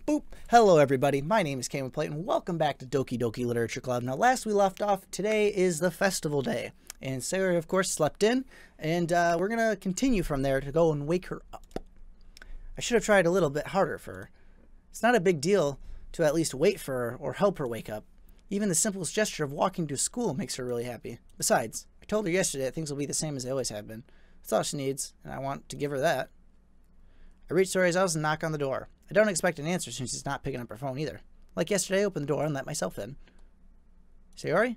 Boop! Hello everybody, my name is Camaplite and welcome back to Doki Doki Literature Club. Now last we left off, today is the festival day. And Sarah of course slept in, and we're going to continue from there to go and wake her up. I should have tried a little bit harder for her. It's not a big deal to at least wait for her or help her wake up. Even the simplest gesture of walking to school makes her really happy. Besides, I told her yesterday that things will be the same as they always have been. That's all she needs, and I want to give her that. I reach Sori's house and knock on the door. I don't expect an answer since she's not picking up her phone either. Like yesterday, I opened the door and let myself in. Sayori?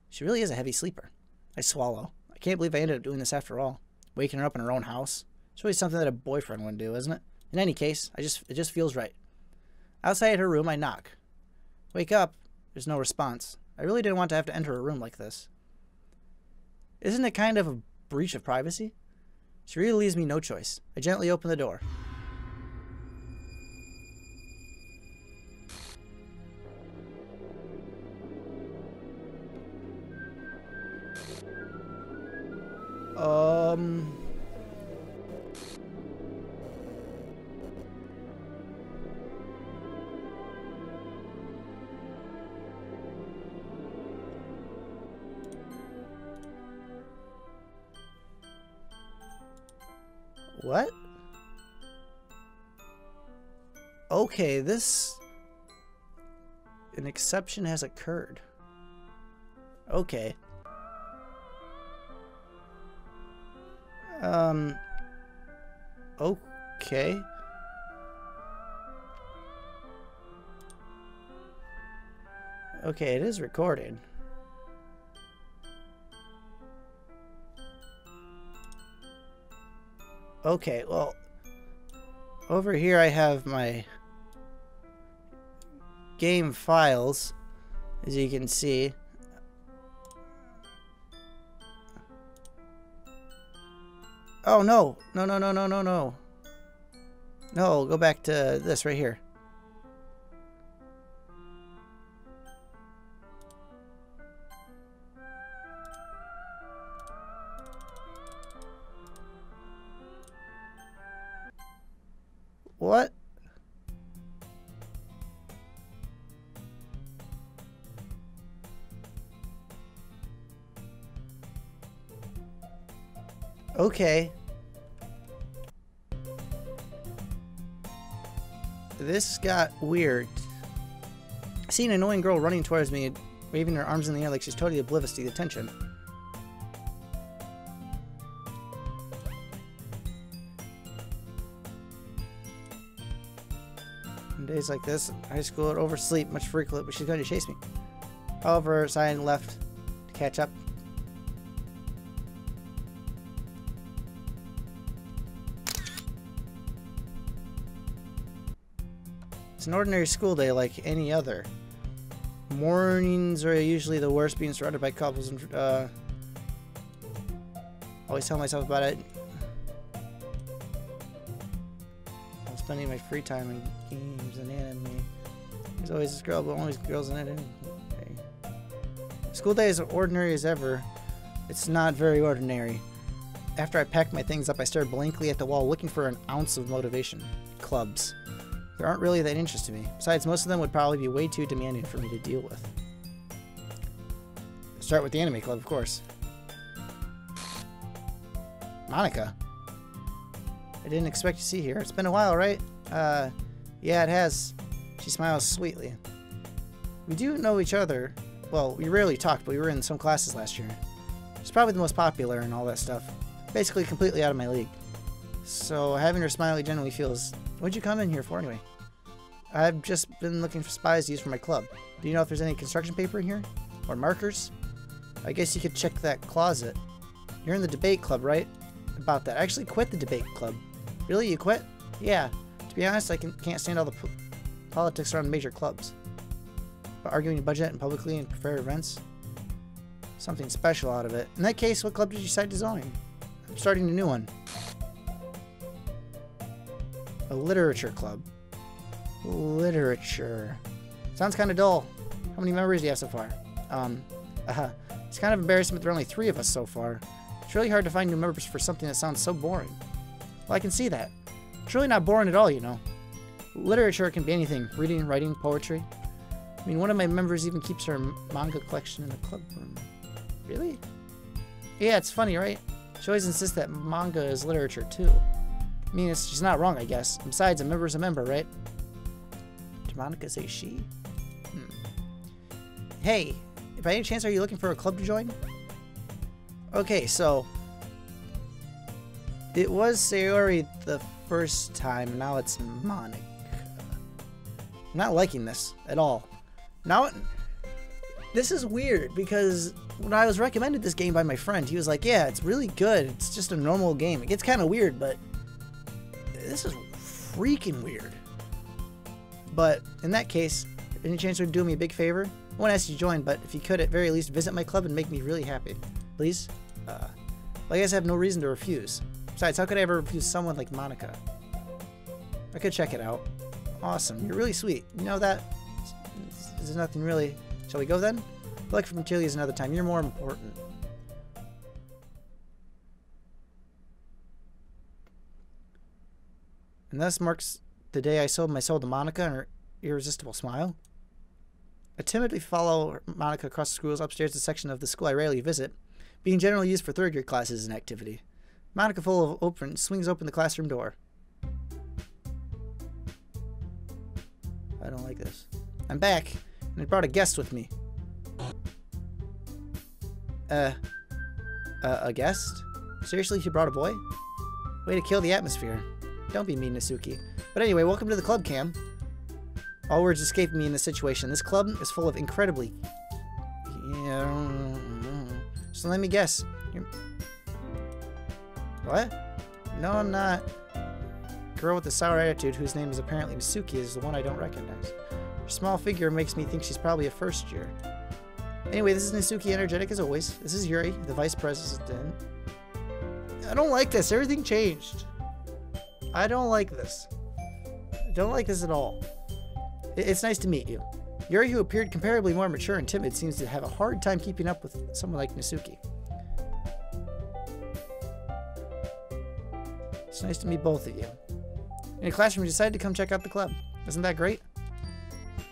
She really is a heavy sleeper. I swallow. I can't believe I ended up doing this after all. Waking her up in her own house. It's really something that a boyfriend wouldn't do, isn't it? In any case, it just feels right. Outside her room, I knock. Wake up. There's no response. I really didn't want to have to enter a room like this. Isn't it kind of a breach of privacy? She really leaves me no choice. I gently open the door. What? Okay, an exception has occurred. Okay. Okay. Okay, it is recorded. Okay, well, over here I have my game files, as you can see. Oh, no. No, no, no, no, no, no. No, go back to this right here. What? Okay. This got weird. I see an annoying girl running towards me, waving her arms in the air like she's totally oblivious to the attention. On days like this, high school would oversleep much frequently, but she's going to chase me. However, side and left to catch up. It's an ordinary school day like any other. Mornings are usually the worst, being surrounded by couples and always tell myself about it. I'm spending my free time in games and anime. There's always this girl, but always girls in it anyway. School day is ordinary as ever. It's not very ordinary. After I packed my things up, I stared blankly at the wall, looking for an ounce of motivation. Clubs. They aren't really that interesting to me. Besides, most of them would probably be way too demanding for me to deal with. Start with the anime club, of course. Monica. I didn't expect to see here. It's been a while, right? Yeah, it has. She smiles sweetly. We do know each other. Well, we rarely talked, but we were in some classes last year. She's probably the most popular and all that stuff. Basically completely out of my league. So having her smiley generally feels... What'd you come in here for anyway? I've just been looking for spies to use for my club. Do you know if there's any construction paper in here? Or markers? I guess you could check that closet. You're in the debate club, right? About that. I actually quit the debate club. Really? You quit? Yeah. To be honest, I can't stand all the politics around major clubs. But arguing budget and publicly and prefer events? Something special out of it. In that case, what club did you decide to join? I'm starting a new one. A literature club. Literature. Sounds kind of dull. How many members do you have so far? It's kind of embarrassing, but there are only 3 of us so far. It's really hard to find new members for something that sounds so boring. Well, I can see that. It's really not boring at all, you know. Literature can be anything. Reading, writing, poetry. I mean, one of my members even keeps her manga collection in the club room. Really? Yeah, it's funny, right? She always insists that manga is literature, too. I mean, she's not wrong, I guess. Besides, a member's a member, right? Did Monica say she? Hey, by any chance, are you looking for a club to join? Okay, so... It was Sayori the first time, now it's Monica. I'm not liking this at all. Now, this is weird because when I was recommended this game by my friend, he was like, yeah, it's really good. It's just a normal game. It gets kind of weird, but this is freaking weird. But in that case, any chance you would do me a big favor? I won't ask you to join, but if you could, at very least, visit my club and make me really happy. Please? Well, I guess I have no reason to refuse. Besides, how could I ever refuse someone like Monica? I could check it out. Awesome. You're really sweet. You know that? There's nothing really... Shall we go then? Collect for materials another time. You're more important. And thus marks the day I sold my soul to Monica and her irresistible smile. I timidly follow Monica across the schools upstairs to the section of the school I rarely visit, being generally used for third-year classes and activity. Monica, full of open, swings open the classroom door. I don't like this. I'm back, and I brought a guest with me. A guest? Seriously, you brought a boy? Way to kill the atmosphere. Don't be mean, Nasuki. But anyway, welcome to the club, Cam. All words escape me in this situation. This club is full of incredibly... Yeah... So let me guess. What? No, I'm not. Girl with the sour attitude, whose name is apparently Nasuki, is the one I don't recognize. Her small figure makes me think she's probably a first year. Anyway, this is Nasuki, energetic as always. This is Yuri, the vice president. I don't like this. Everything changed. I don't like this. I don't like this at all. It's nice to meet you. Yuri, who appeared comparably more mature and timid, seems to have a hard time keeping up with someone like Nasuki. It's nice to meet both of you. In a classroom, we decided to come check out the club. Isn't that great?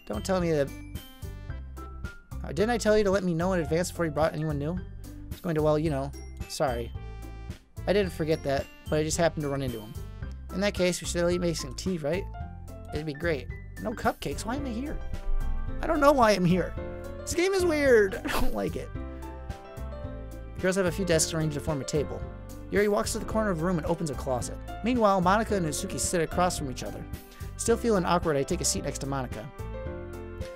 Don't tell me that... didn't I tell you to let me know in advance before you brought anyone new? It's going to, well, you know, sorry. I didn't forget that, but I just happened to run into him. In that case, we should make some tea, right? It'd be great. No cupcakes. Why am I here? I don't know why I'm here. This game is weird. I don't like it. The girls have a few desks arranged to form a table. Yuri walks to the corner of the room and opens a closet. Meanwhile, Monica and Nasuki sit across from each other. Still feeling awkward, I take a seat next to Monica.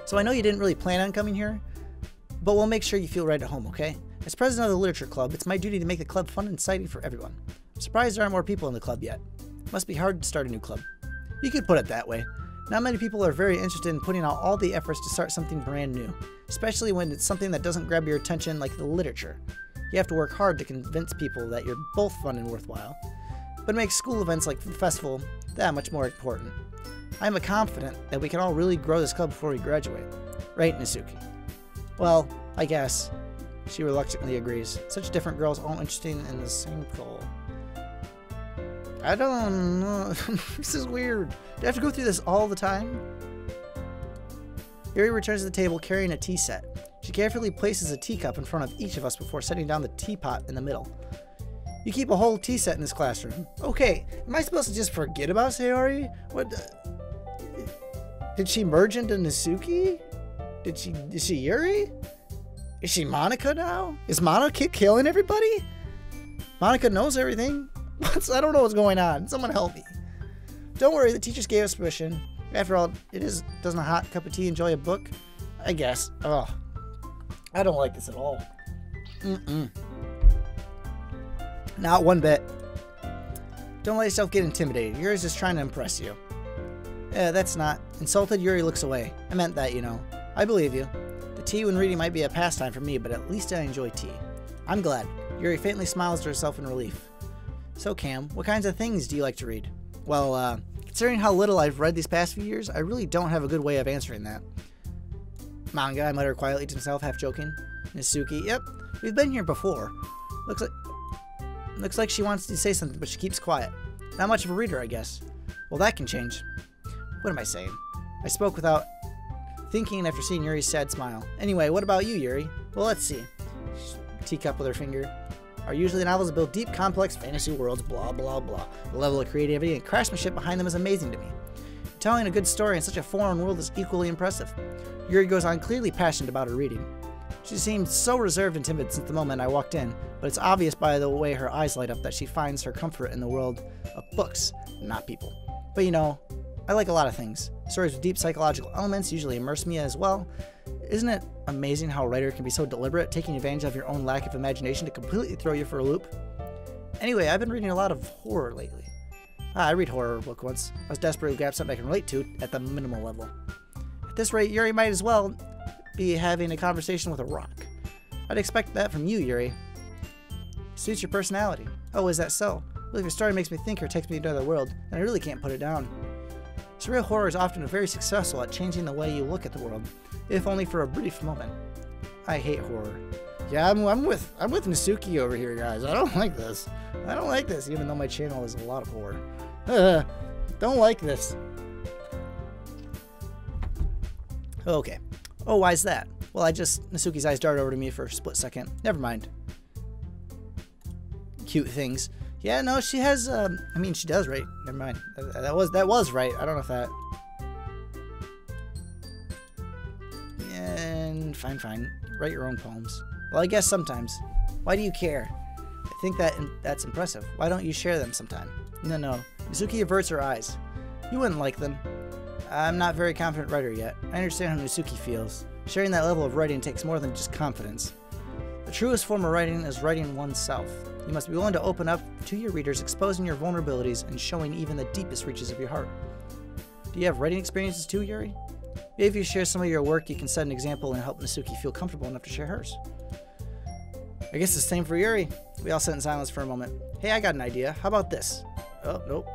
So I know you didn't really plan on coming here, but we'll make sure you feel right at home, okay? As president of the Literature Club, it's my duty to make the club fun and exciting for everyone. I'm surprised there aren't more people in the club yet. Must be hard to start a new club. You could put it that way. Not many people are very interested in putting out all the efforts to start something brand new, especially when it's something that doesn't grab your attention like the literature. You have to work hard to convince people that you're both fun and worthwhile, but it makes school events like the festival that much more important. I'm confident that we can all really grow this club before we graduate. Right, Nasuki? Well, I guess. She reluctantly agrees. Such different girls all interested in the same goal. I don't know. This is weird. Do I have to go through this all the time? Yuri returns to the table carrying a tea set. She carefully places a teacup in front of each of us before setting down the teapot in the middle. You keep a whole tea set in this classroom. Okay, am I supposed to just forget about Sayori? What? Did she merge into Nasuki? Is she Yuri? Is she Monica now? Is Monica killing everybody? Monica knows everything. I don't know what's going on. Someone help me. Don't worry, the teachers gave us permission. After all, doesn't a hot cup of tea enjoy a book? I guess. Ugh. I don't like this at all. Not one bit. Don't let yourself get intimidated. Yuri's just trying to impress you. That's not. Insulted, Yuri looks away. I meant that, you know. I believe you. The tea when reading might be a pastime for me, but at least I enjoy tea. I'm glad. Yuri faintly smiles to herself in relief. So, Cam, what kinds of things do you like to read? Well, considering how little I've read these past few years, I really don't have a good way of answering that. Manga, I mutter quietly to himself, half joking. Nasuki, yep, we've been here before. Looks like she wants to say something, but she keeps quiet. Not much of a reader, I guess. Well, that can change. What am I saying? I spoke without thinking after seeing Yuri's sad smile. Anyway, what about you, Yuri? Well, let's see. Teacup with her finger. Are usually novels that build deep, complex fantasy worlds, blah, blah, blah. The level of creativity and craftsmanship behind them is amazing to me. Telling a good story in such a foreign world is equally impressive. Yuri goes on, clearly passionate about her reading. She seemed so reserved and timid since the moment I walked in, but it's obvious by the way her eyes light up that she finds her comfort in the world of books, not people. But you know, I like a lot of things. Stories with deep psychological elements usually immerse me as well. Isn't it amazing how a writer can be so deliberate, taking advantage of your own lack of imagination to completely throw you for a loop? Anyway, I've been reading a lot of horror lately. I read a horror book once. I was desperate to grab something I can relate to at the minimal level. At this rate, Yuri might as well be having a conversation with a rock. I'd expect that from you, Yuri. It suits your personality. Oh, is that so? Well, if your story makes me think or takes me to another world, then I really can't put it down. Surreal horror is often very successful at changing the way you look at the world, if only for a brief moment. I hate horror. Yeah, I'm with Nasuki over here, guys. I don't like this. I don't like this, even though my channel is a lot of horror. Don't like this. Okay. Oh, why's that? Well, Nasuki's eyes darted over to me for a split second. Never mind. Cute things. Yeah, no, she has, I mean, she does, right? Never mind. That was right. I don't know if that... And fine. Write your own poems. Well, I guess sometimes. Why do you care? I think that's impressive. Why don't you share them sometime? No. Nasuki averts her eyes. You wouldn't like them. I'm not a very confident writer yet. I understand how Nasuki feels. Sharing that level of writing takes more than just confidence. The truest form of writing is writing oneself. You must be willing to open up to your readers, exposing your vulnerabilities and showing even the deepest reaches of your heart. Do you have writing experiences too, Yuri? Maybe if you share some of your work, you can set an example and help Nasuki feel comfortable enough to share hers. I guess it's the same for Yuri. We all sat in silence for a moment. Hey, I got an idea. How about this? Oh, nope.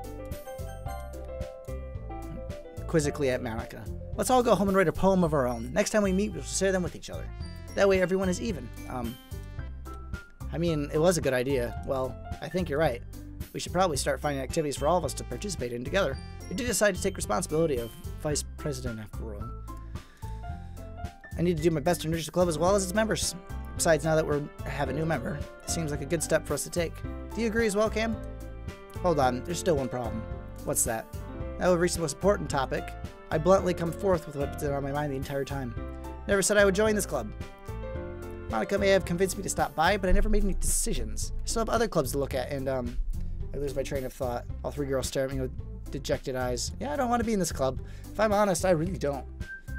Quizzically at Monica. Let's all go home and write a poem of our own. Next time we meet, we'll share them with each other. That way everyone is even. I mean, it was a good idea. Well, I think you're right. We should probably start finding activities for all of us to participate in together. We did decide to take responsibility of vice president after all. I need to do my best to nurture the club as well as its members. Besides, now that we have a new member, it seems like a good step for us to take. Do you agree as well, Cam? Hold on, there's still one problem. What's that? Now we've reached the most important topic. I bluntly come forth with what's been on my mind the entire time. Never said I would join this club. Monica may have convinced me to stop by, but I never made any decisions. I still have other clubs to look at, and I lose my train of thought. All three girls stare at me with dejected eyes. Yeah, I don't want to be in this club. If I'm honest, I really don't.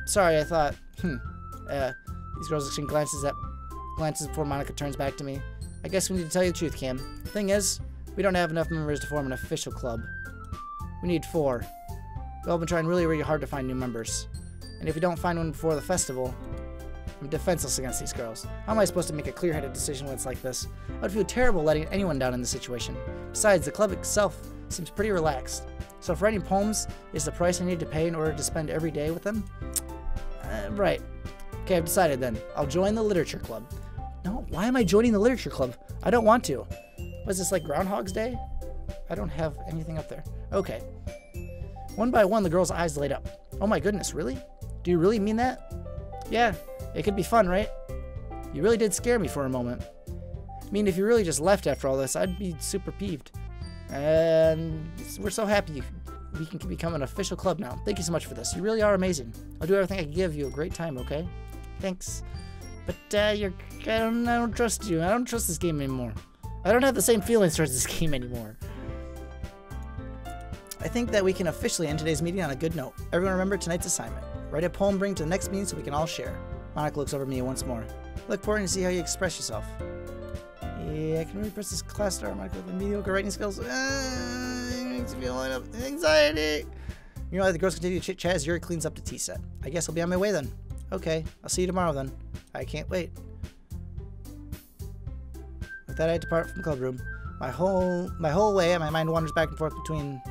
Sorry, I thought, these girls exchange glances before Monica turns back to me. I guess we need to tell you the truth, Cam. Thing is, we don't have enough members to form an official club. We need 4. We've all been trying really hard to find new members. And if we don't find one before the festival, I'm defenseless against these girls. How am I supposed to make a clear-headed decision when it's like this? I would feel terrible letting anyone down in this situation. Besides, the club itself seems pretty relaxed. So if writing poems is the price I need to pay in order to spend every day with them? Right. Okay, I've decided then. I'll join the literature club. No, why am I joining the literature club? I don't want to. Was this like Groundhog's Day? I don't have anything up there. Okay. One by one, the girl's eyes light up. Oh my goodness, really? Do you really mean that? Yeah, it could be fun, right? You really did scare me for a moment. I mean, if you really just left after all this, I'd be super peeved. And we're so happy we can become an official club now. Thank you so much for this. You really are amazing. I'll do everything I can give you a great time, okay? Thanks. But I don't trust you. I don't trust this game anymore. I don't have the same feelings towards this game anymore. I think that we can officially end today's meeting on a good note. Everyone remember tonight's assignment. Write a poem, bring to the next meeting so we can all share. Monica looks over at me once more. Look forward to see how you express yourself. Yeah, I can really press this class star, Monica, with mediocre writing skills. It makes me feel a lot of anxiety. Meanwhile, the girls continue to chit-chat as Yuri cleans up the tea set. I guess I'll be on my way then. Okay, I'll see you tomorrow then. I can't wait. With that, I depart from the club room. My whole way, my mind wanders back and forth between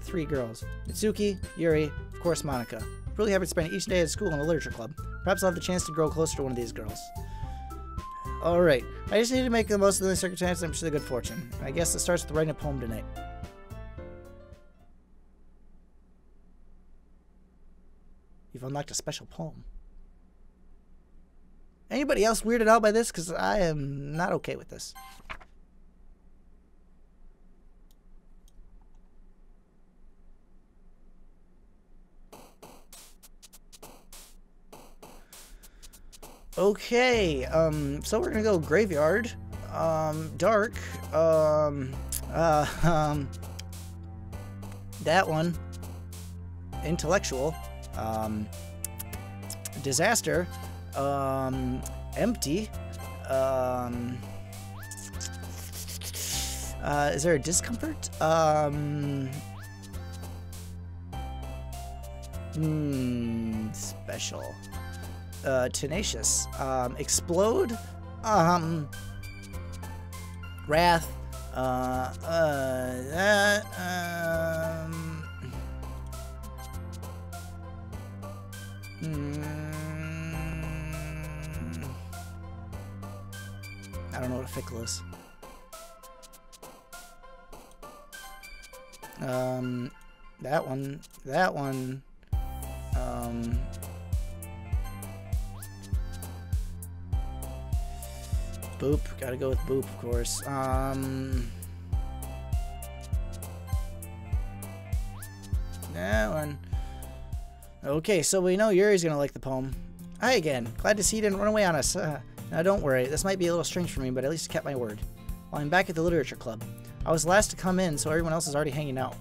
3 girls. Mitsuki, Yuri, of course Monica. Really happy to spend each day at school in a literature club. Perhaps I'll have the chance to grow closer to one of these girls. Alright, I just need to make the most of the circumstances and pursue the good fortune. I guess it starts with writing a poem tonight. You've unlocked a special poem. Anybody else weirded out by this? Because I am not okay with this. Okay, so we're gonna go graveyard, dark, that one, intellectual, disaster, empty, is there a discomfort? Special. Tenacious, explode, wrath, I don't know what a fickle is. That one, boop, gotta go with boop, of course. That one. Okay, so we know Yuri's gonna like the poem. Hi again. Glad to see you didn't run away on us. Now don't worry, this might be a little strange for me, but at least I kept my word. Well, I'm back at the literature club. I was the last to come in, so everyone else is already hanging out.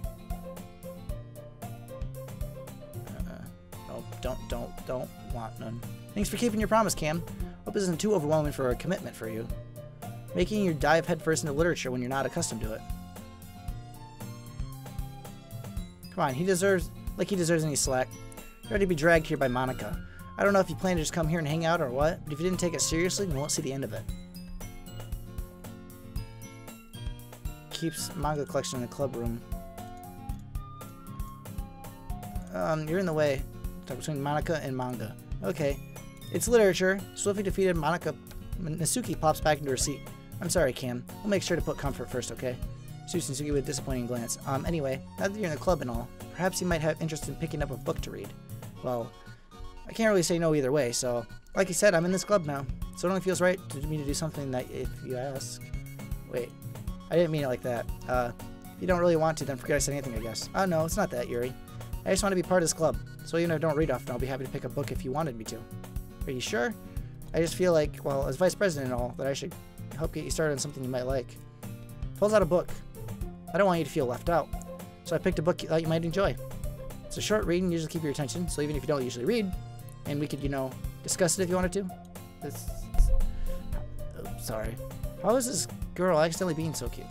Don't want none. Thanks for keeping your promise, Cam. Hope this isn't too overwhelming for a commitment for you. Making you dive headfirst into literature when you're not accustomed to it. Come on, he deserves any slack. You're ready to be dragged here by Monica. I don't know if you plan to just come here and hang out or what, but if you didn't take it seriously, we won't see the end of it. Keeps manga collection in the club room. You're in the way. Between Monica and manga. Okay. It's literature. Swiftly defeated Monica. Nasuki pops back into her seat. I'm sorry, Cam. We'll make sure to put comfort first, okay? Susan Nasuki with a disappointing glance. Anyway, now that you're in the club and all, perhaps you might have interest in picking up a book to read. Well, I can't really say no either way, so... Like you said, I'm in this club now, so it only feels right to me to do something that if you ask... Wait. I didn't mean it like that. If you don't really want to, then forget I said anything, I guess. Oh, no, it's not that, Yuri. I just want to be part of this club, so even if I don't read often, I'll be happy to pick a book if you wanted me to. Are you sure? I just feel like, well, as vice president and all, that I should help get you started on something you might like. Pulls out a book. I don't want you to feel left out, so I picked a book that you might enjoy. It's a short read and usually keep your attention, so even if you don't usually read, and we could, you know, discuss it if you wanted to. Sorry. How is this girl accidentally being so cute?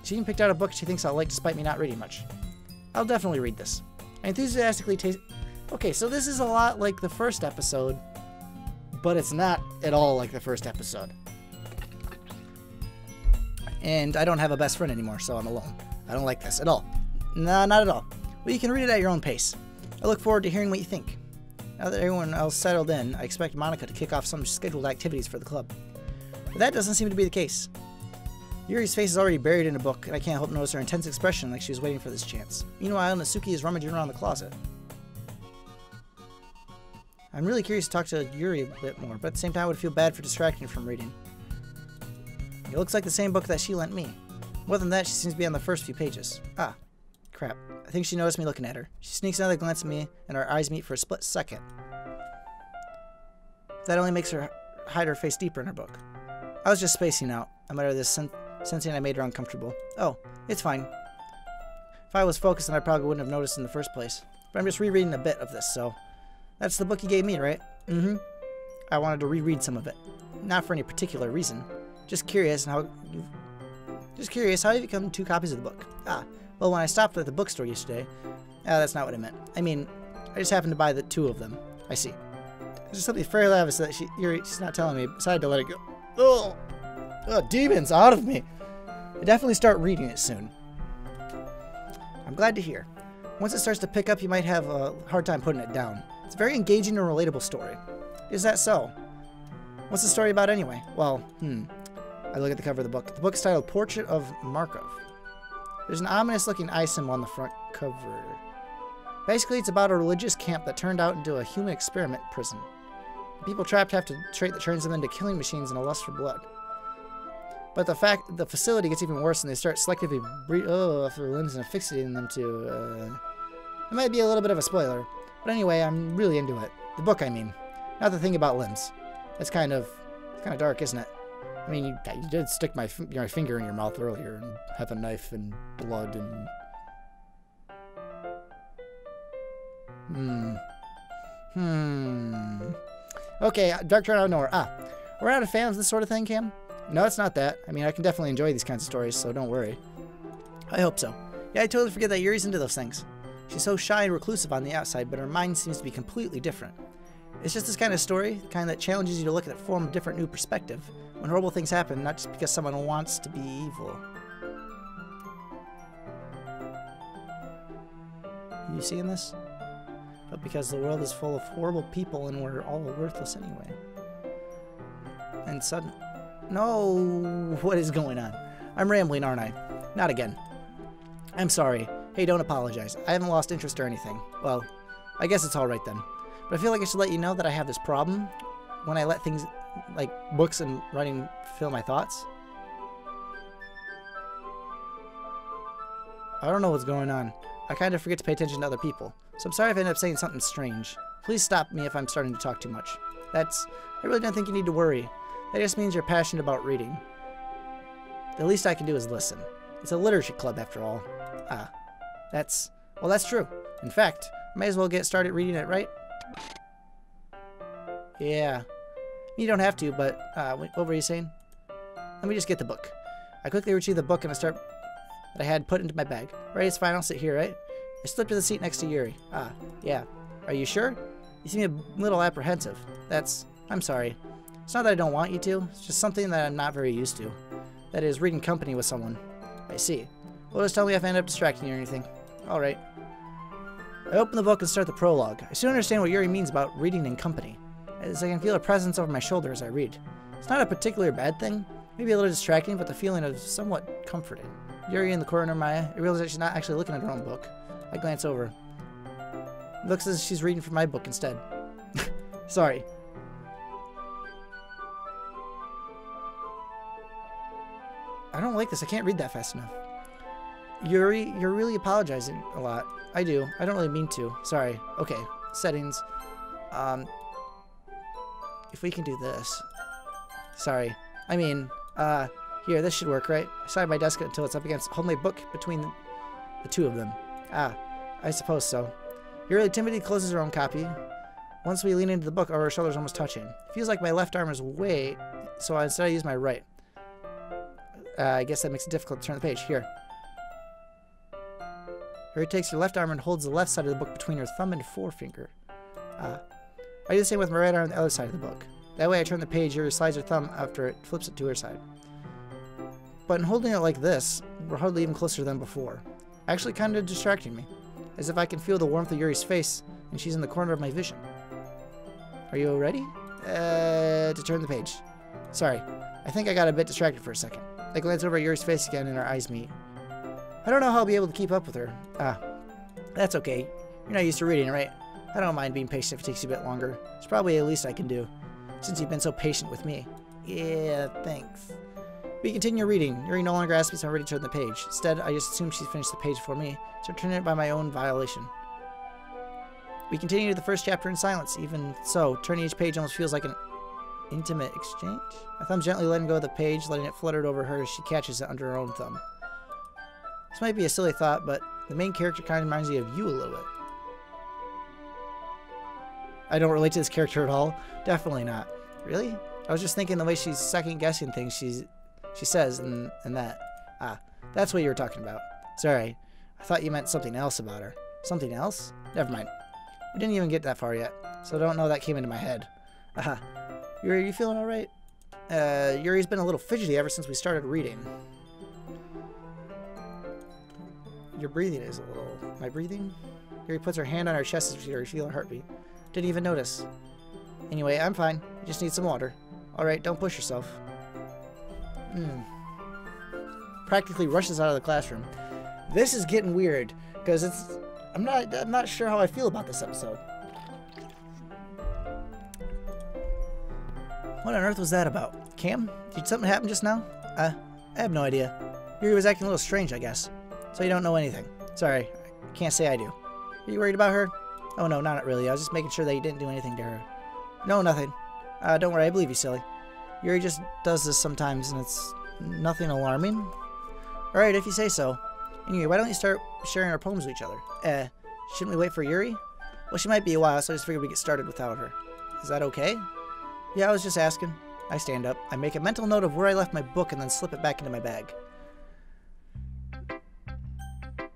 She even picked out a book she thinks I'll like despite me not reading much. I'll definitely read this. I enthusiastically taste... Okay, so this is a lot like the first episode, but it's not at all like the first episode. And I don't have a best friend anymore, so I'm alone. I don't like this at all. Nah, not at all. Well, you can read it at your own pace. I look forward to hearing what you think. Now that everyone else settled in, I expect Monica to kick off some scheduled activities for the club. But that doesn't seem to be the case. Yuri's face is already buried in a book, and I can't help but notice her intense expression like she was waiting for this chance. Meanwhile, Nasuki is rummaging around the closet. I'm really curious to talk to Yuri a bit more, but at the same time I would feel bad for distracting her from reading. It looks like the same book that she lent me. More than that, she seems to be on the first few pages. Ah, crap. I think she noticed me looking at her. She sneaks another glance at me, and our eyes meet for a split second. That only makes her hide her face deeper in her book. I was just spacing out. I muttered this, sensing I made her uncomfortable. Oh, it's fine. If I was focused, then I probably wouldn't have noticed in the first place. But I'm just rereading a bit of this, so... That's the book you gave me, right? Mm-hmm. I wanted to reread some of it. Not for any particular reason. Just curious how you become 2 copies of the book. Ah, well, when I stopped at the bookstore yesterday... that's not what I meant. I mean, I just happened to buy the 2 of them. I see. There's just something fairly obvious that she's not telling me. Decided to let it go. Oh! Ugh, demons out of me! I definitely start reading it soon. I'm glad to hear. Once it starts to pick up, you might have a hard time putting it down. It's a very engaging and relatable story. Is that so? What's the story about anyway? Well, I look at the cover of the book. The book's titled Portrait of Markov. There's an ominous looking eye symbol on the front cover. Basically, it's about a religious camp that turned out into a human experiment prison. People trapped have to trait that turns them into killing machines and a lust for blood. But the facility gets even worse, and they start selectively off their limbs and affixating them to. It might be a little bit of a spoiler, but anyway, I'm really into it. The book, I mean, not the thing about limbs. It's kind of dark, isn't it? I mean, you did stick my finger in your mouth earlier and have a knife and blood and. Okay, Dark Turn Out of Nowhere. We're not a fan of this sort of thing, Cam? No, it's not that. I mean, I can definitely enjoy these kinds of stories, so don't worry. I hope so. Yeah, I totally forget that Yuri's into those things. She's so shy and reclusive on the outside, but her mind seems to be completely different. It's just this kind of story, the kind that challenges you to look at it from a different new perspective. When horrible things happen, not just because someone wants to be evil. You seeing this? But because the world is full of horrible people and we're all worthless anyway. And suddenly... No, what is going on? I'm rambling, aren't I? Not again. I'm sorry. Hey, don't apologize. I haven't lost interest or anything. Well, I guess it's alright then. But I feel like I should let you know that I have this problem when I let things like books and writing fill my thoughts. I don't know what's going on. I kind of forget to pay attention to other people. So I'm sorry if I end up saying something strange. Please stop me if I'm starting to talk too much. I really don't think you need to worry. That just means you're passionate about reading. The least I can do is listen. It's a literature club after all. Well, that's true. In fact, I may as well get started reading it, right? Yeah. You don't have to, but, what were you saying? Let me just get the book. I quickly retrieve the book and I start that I had put into my bag. Right, it's fine, I'll sit here, right? I slipped to the seat next to Yuri. Yeah. Are you sure? You seem a little apprehensive. I'm sorry. It's not that I don't want you to, it's just something that I'm not very used to. That is, reading company with someone. I see. Well, just tell me if I end up distracting you or anything. Alright. I open the book and start the prologue. I soon understand what Yuri means about reading in company, as I can feel a presence over my shoulder as I read. It's not a particularly bad thing, maybe a little distracting, but the feeling is somewhat comforting. Yuri in the corner of my eye, I realize that she's not actually looking at her own book. I glance over. It looks as if she's reading from my book instead. Sorry. I don't like this. I can't read that fast enough. Yuri, you're really apologizing a lot. I do. I don't really mean to. Sorry. Okay. Settings. If we can do this. Sorry. I mean, here, this should work, right? I side my desk until it's up against... Hold my book between the two of them. I suppose so. Yuri timidly closes her own copy. Once we lean into the book, our shoulders almost touching. It feels like my left arm is way... So instead I use my right. I guess that makes it difficult to turn the page. Here. Yuri takes her left arm and holds the left side of the book between her thumb and forefinger. I do the same with my right arm on the other side of the book. That way I turn the page, Yuri slides her thumb after it flips it to her side. But in holding it like this, we're hardly even closer than before. Actually kind of distracting me. As if I can feel the warmth of Yuri's face, and she's in the corner of my vision. Are you ready? To turn the page. Sorry, I think I got a bit distracted for a second. I glance over at Yuri's face again and our eyes meet. I don't know how I'll be able to keep up with her. That's okay. You're not used to reading, right? I don't mind being patient if it takes you a bit longer. It's probably the least I can do, since you've been so patient with me. Yeah, thanks. We continue reading. Yuri no longer asks me if I'm ready to turn the page. Instead, I just assume she's finished the page for me, so turning it by my own violation. We continue to the first chapter in silence. Even so, turning each page almost feels like an intimate exchange. My thumb gently letting go of the page, letting it flutter over her as she catches it under her own thumb. This might be a silly thought, but the main character kind of reminds me of you a little bit. I don't relate to this character at all. Definitely not. Really? I was just thinking the way she's second-guessing things she says and that. That's what you were talking about. Sorry. I thought you meant something else about her. Something else? Never mind. We didn't even get that far yet, so I don't know that came into my head. Yuri, you feeling alright? Yuri's been a little fidgety ever since we started reading. Your breathing is a little... My breathing? Yuri puts her hand on her chest as we feel her heartbeat. Didn't even notice. Anyway, I'm fine. I just need some water. Alright, don't push yourself. Practically rushes out of the classroom. This is getting weird, because it's... I'm not sure how I feel about this episode. What on earth was that about? Cam? Did something happen just now? I have no idea. Yuri was acting a little strange, I guess. So you don't know anything. Sorry, I can't say I do. Are you worried about her? Oh no, not really. I was just making sure that you didn't do anything to her. No, nothing. Don't worry, I believe you, silly. Yuri just does this sometimes, and it's nothing alarming. Alright, if you say so. Anyway, why don't you start sharing our poems with each other? Shouldn't we wait for Yuri? Well, she might be a while, so I just figured we'd get started without her. Is that okay? Yeah, I was just asking. I stand up. I make a mental note of where I left my book and then slip it back into my bag.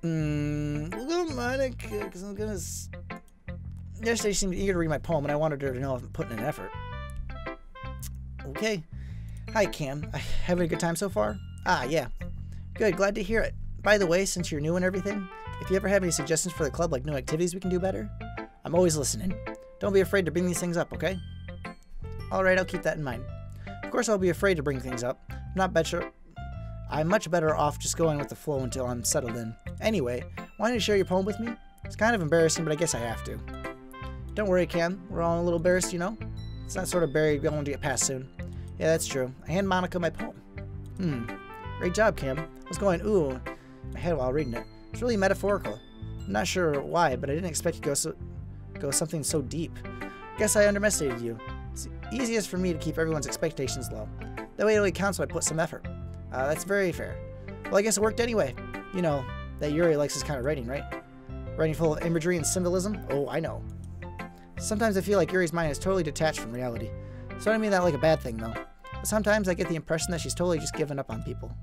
Little Monica, because I'm gonna... Yesterday she seemed eager to read my poem, and I wanted her to know I'm putting in effort. Okay. Hi, Cam. Having a good time so far? Ah, yeah. Good, glad to hear it. By the way, since you're new and everything, if you ever have any suggestions for the club, like new activities we can do better, I'm always listening. Don't be afraid to bring these things up, okay? Alright, I'll keep that in mind. Of course I'll be afraid to bring things up. I'm much better off just going with the flow until I'm settled in. Anyway, wanting to share your poem with me? It's kind of embarrassing, but I guess I have to. Don't worry, Cam. We're all a little embarrassed, you know? It's that sort of barrier going to get past soon. Yeah, that's true. I hand Monica my poem. Great job, Cam. I was going, ooh, in my head while reading it. It's really metaphorical. I'm not sure why, but I didn't expect you to go something so deep. Guess I underestimated you. It's easiest for me to keep everyone's expectations low. That way it only counts when I put some effort. That's very fair. Well, I guess it worked anyway. You know, that Yuri likes this kind of writing, right? Writing full of imagery and symbolism? Oh, I know. Sometimes I feel like Yuri's mind is totally detached from reality. So I don't mean that like a bad thing, though. But sometimes I get the impression that she's totally just given up on people.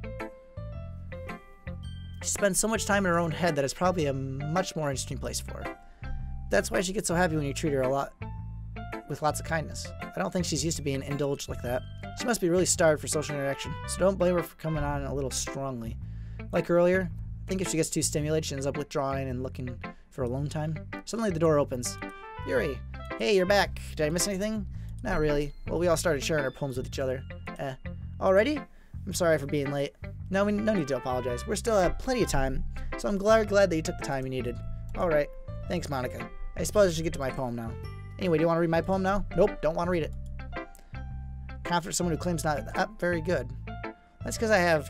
She spends so much time in her own head that it's probably a much more interesting place for her. That's why she gets so happy when you treat her with lots of kindness. I don't think she's used to being indulged like that. She must be really starved for social interaction, so don't blame her for coming on a little strongly. Like earlier, I think if she gets too stimulated, she ends up withdrawing and looking for alone time. Suddenly the door opens. Yuri, hey, you're back. Did I miss anything? Not really. Well, we all started sharing our poems with each other. Already? I'm sorry for being late. No need to apologize. We're still have plenty of time, so I'm glad that you took the time you needed. Alright. Thanks, Monica. I suppose I should get to my poem now. Anyway, do you want to read my poem now? Nope, don't want to read it. Confident someone who claims not very good. That's because I have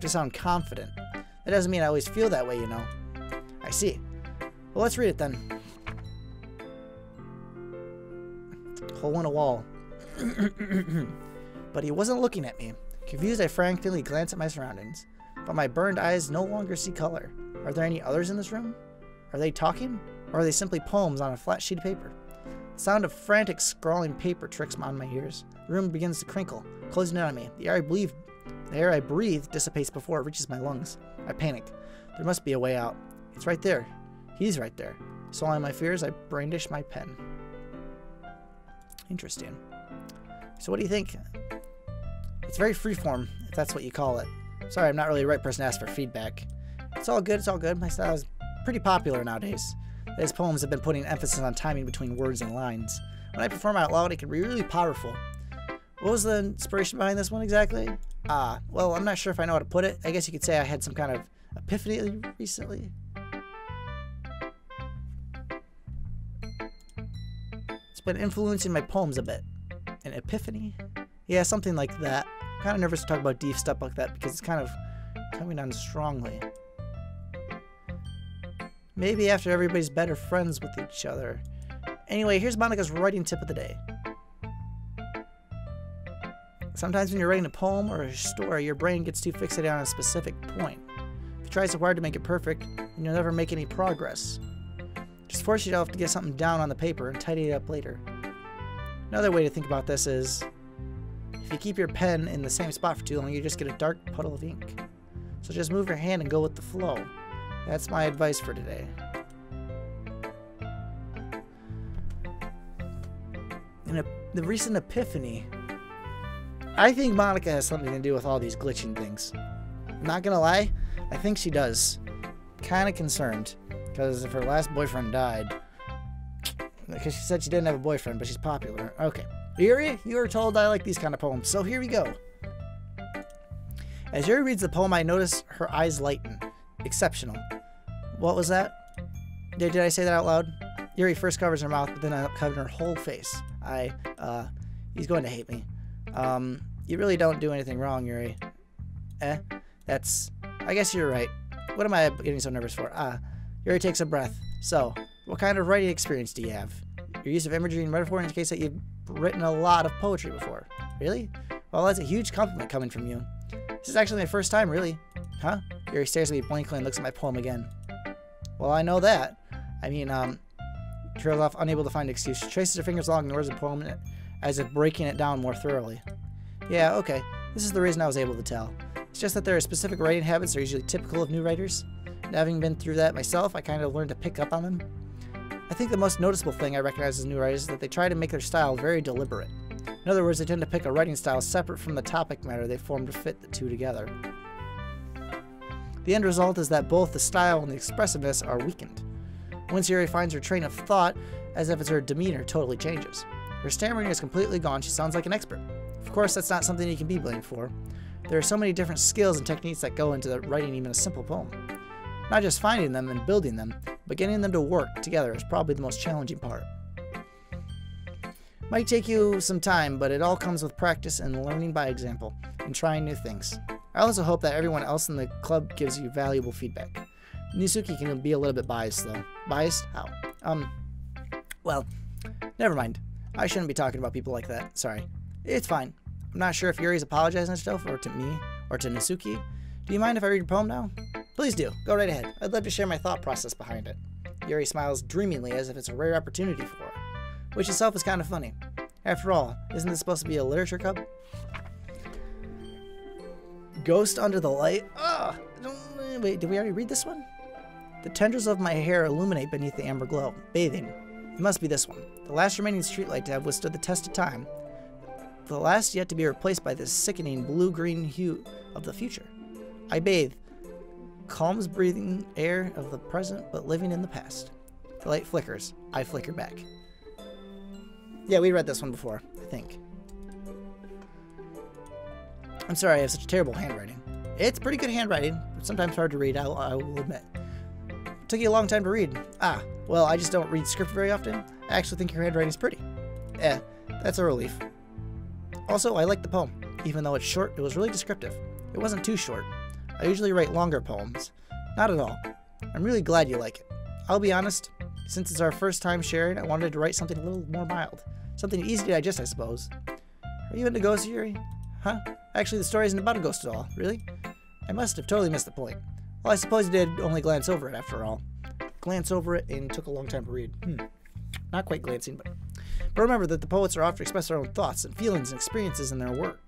to sound confident. That doesn't mean I always feel that way, you know. I see. Well, let's read it then. Hole in a wall. But he wasn't looking at me. Confused, I frantically glanced at my surroundings. But my burned eyes no longer see color. Are there any others in this room? Are they talking? Or are they simply poems on a flat sheet of paper? The sound of frantic scrawling paper tricks on my ears. The room begins to crinkle, closing in on me. The air I breathe dissipates before it reaches my lungs. I panic. There must be a way out. It's right there. He's right there. Swallowing my fears, I brandish my pen. Interesting. So what do you think? It's very freeform, if that's what you call it. Sorry, I'm not really the right person to ask for feedback. It's all good, it's all good. My style is pretty popular nowadays. His poems have been putting emphasis on timing between words and lines. When I perform out loud, it can be really powerful. What was the inspiration behind this one exactly? Well, I'm not sure if I know how to put it. I guess you could say I had some kind of epiphany recently. It's been influencing my poems a bit. An epiphany? Yeah, something like that. I'm kind of nervous to talk about deep stuff like that because it's kind of coming on strongly. Maybe after everybody's better friends with each other. Anyway, here's Monica's writing tip of the day. Sometimes when you're writing a poem or a story, your brain gets too fixated on a specific point. If you try so hard to make it perfect, then you'll never make any progress. Just force yourself to get something down on the paper and tidy it up later. Another way to think about this is, if you keep your pen in the same spot for too long, you just get a dark puddle of ink. So just move your hand and go with the flow. That's my advice for today. And the recent epiphany, I think Monica has something to do with all these glitching things. I'm not gonna lie, I think she does. Kinda concerned, because if her last boyfriend died, because she said she didn't have a boyfriend, but she's popular. Okay. Yuri, you were told I like these kind of poems, so here we go. As Yuri reads the poem, I notice her eyes lighten. Exceptional. What was that? Did I say that out loud? Yuri first covers her mouth, but then I covered her whole face. He's going to hate me. You really don't do anything wrong, Yuri. I guess you're right. What am I getting so nervous for? Yuri takes a breath. So, what kind of writing experience do you have? Your use of imagery and metaphor indicates that you've written a lot of poetry before. Really? Well, that's a huge compliment coming from you. This is actually my first time, really. Huh? Yuri stares at me blankly and looks at my poem again. Well, I know that. I mean, trails off, unable to find an excuse. She traces her fingers along the words of the poem as if breaking it down more thoroughly. Yeah, okay. This is the reason I was able to tell. It's just that there are specific writing habits that are usually typical of new writers. And having been through that myself, I kind of learned to pick up on them. I think the most noticeable thing I recognize as new writers is that they try to make their style very deliberate. In other words, they tend to pick a writing style separate from the topic matter they form to fit the two together. The end result is that both the style and the expressiveness are weakened. Once Yuri finds her train of thought, as if her demeanor totally changes. Her stammering is completely gone, she sounds like an expert. Of course, that's not something you can be blamed for. There are so many different skills and techniques that go into writing even a simple poem. Not just finding them and building them, but getting them to work together is probably the most challenging part. Might take you some time, but it all comes with practice and learning by example, and trying new things. I also hope that everyone else in the club gives you valuable feedback. Nisuki can be a little bit biased, though. Biased? How? Well, never mind. I shouldn't be talking about people like that. Sorry. It's fine. I'm not sure if Yuri's apologizing herself, or to me, or to Nisuki. Do you mind if I read your poem now? Please do. Go right ahead. I'd love to share my thought process behind it. Yuri smiles dreamingly as if it's a rare opportunity for her, which itself is kind of funny. After all, isn't this supposed to be a literature club? Ghost under the light? Wait, did we already read this one? The tendrils of my hair illuminate beneath the amber glow. Bathing. It must be this one. The last remaining streetlight to have withstood the test of time. The last yet to be replaced by this sickening blue-green hue of the future. I bathe. Calms breathing air of the present, but living in the past. The light flickers. I flicker back. Yeah, we read this one before, I think. I'm sorry, I have such terrible handwriting. It's pretty good handwriting, but sometimes hard to read, I will admit. It took you a long time to read. Well, I just don't read script very often. I actually think your handwriting's pretty. That's a relief. Also, I like the poem. Even though it's short, it was really descriptive. It wasn't too short. I usually write longer poems. Not at all. I'm really glad you like it. I'll be honest, since it's our first time sharing, I wanted to write something a little more mild. Something easy to digest, I suppose. Are you into ghosts, Yuri? Huh? Actually, the story isn't about a ghost at all. Really? I must have totally missed the point. Well, I suppose you did only glance over it, after all. Glance over it, and it took a long time to read. Not quite glancing, but remember that the poets are often express their own thoughts and feelings and experiences in their work.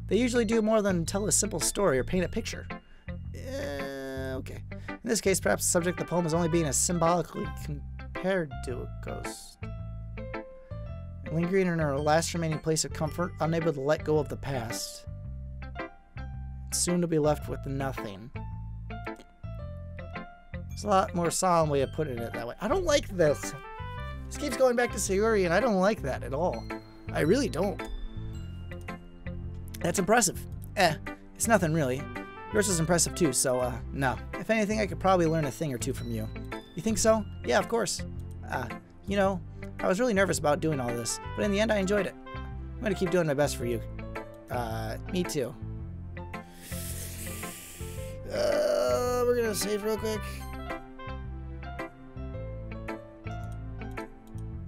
They usually do more than tell a simple story or paint a picture. Okay. In this case, perhaps the subject of the poem is only being as symbolically compared to a ghost. Lingering in her last remaining place of comfort, unable to let go of the past. Soon to be left with nothing. It's a lot more solemn way of putting it that way. I don't like this. This keeps going back to Sayuri, and I don't like that at all. I really don't. That's impressive. It's nothing really. Yours is impressive too, so, no. If anything, I could probably learn a thing or two from you. You think so? Yeah, of course. You know, I was really nervous about doing all this, but in the end, I enjoyed it. I'm gonna keep doing my best for you. Me too. We're gonna save real quick.